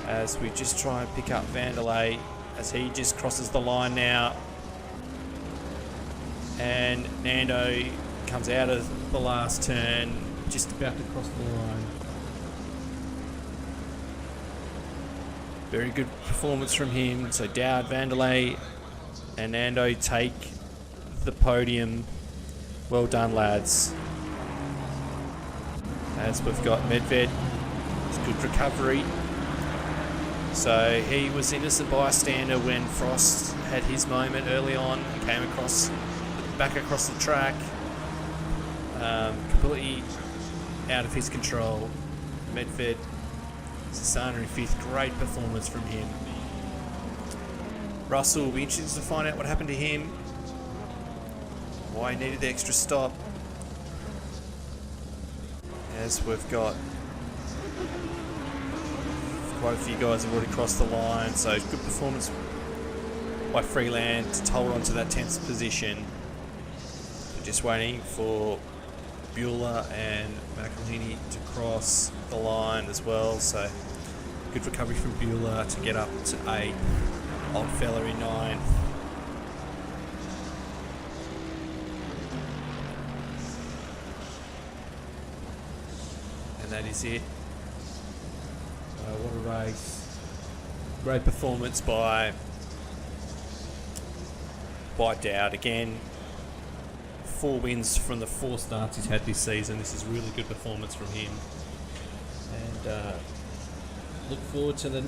S1: As we just try and pick up Vanderlei as he just crosses the line now. And Nando comes out of the last turn, just about to cross the line. Very good performance from him. So Dowd, Vanderlei and Nando take the podium. Well done, lads. As we've got Medved, it's good recovery. So he was innocent bystander when Frost had his moment early on. He came back across the track, completely out of his control. Medved, Sasana in fifth, great performance from him. Russell will be interested to find out what happened to him, why he needed the extra stop. As we've got quite a few guys have already crossed the line, so good performance by Freeland to hold on to that 10th position. We're just waiting for Bueller and McElhinney to cross the line as well, so good recovery from Bueller to get up to 8th. Old fella in 9th. And that is it. What a race. Great performance by Dowd. Again, 4 wins from the 4 starts he's had this season. This is really good performance from him. And look forward to the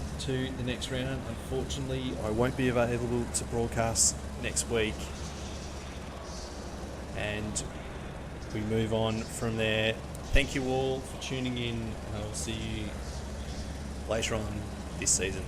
S1: next round. Unfortunately, I won't be available to broadcast next week. And we move on from there. Thank you all for tuning in, and I will see you later on this season.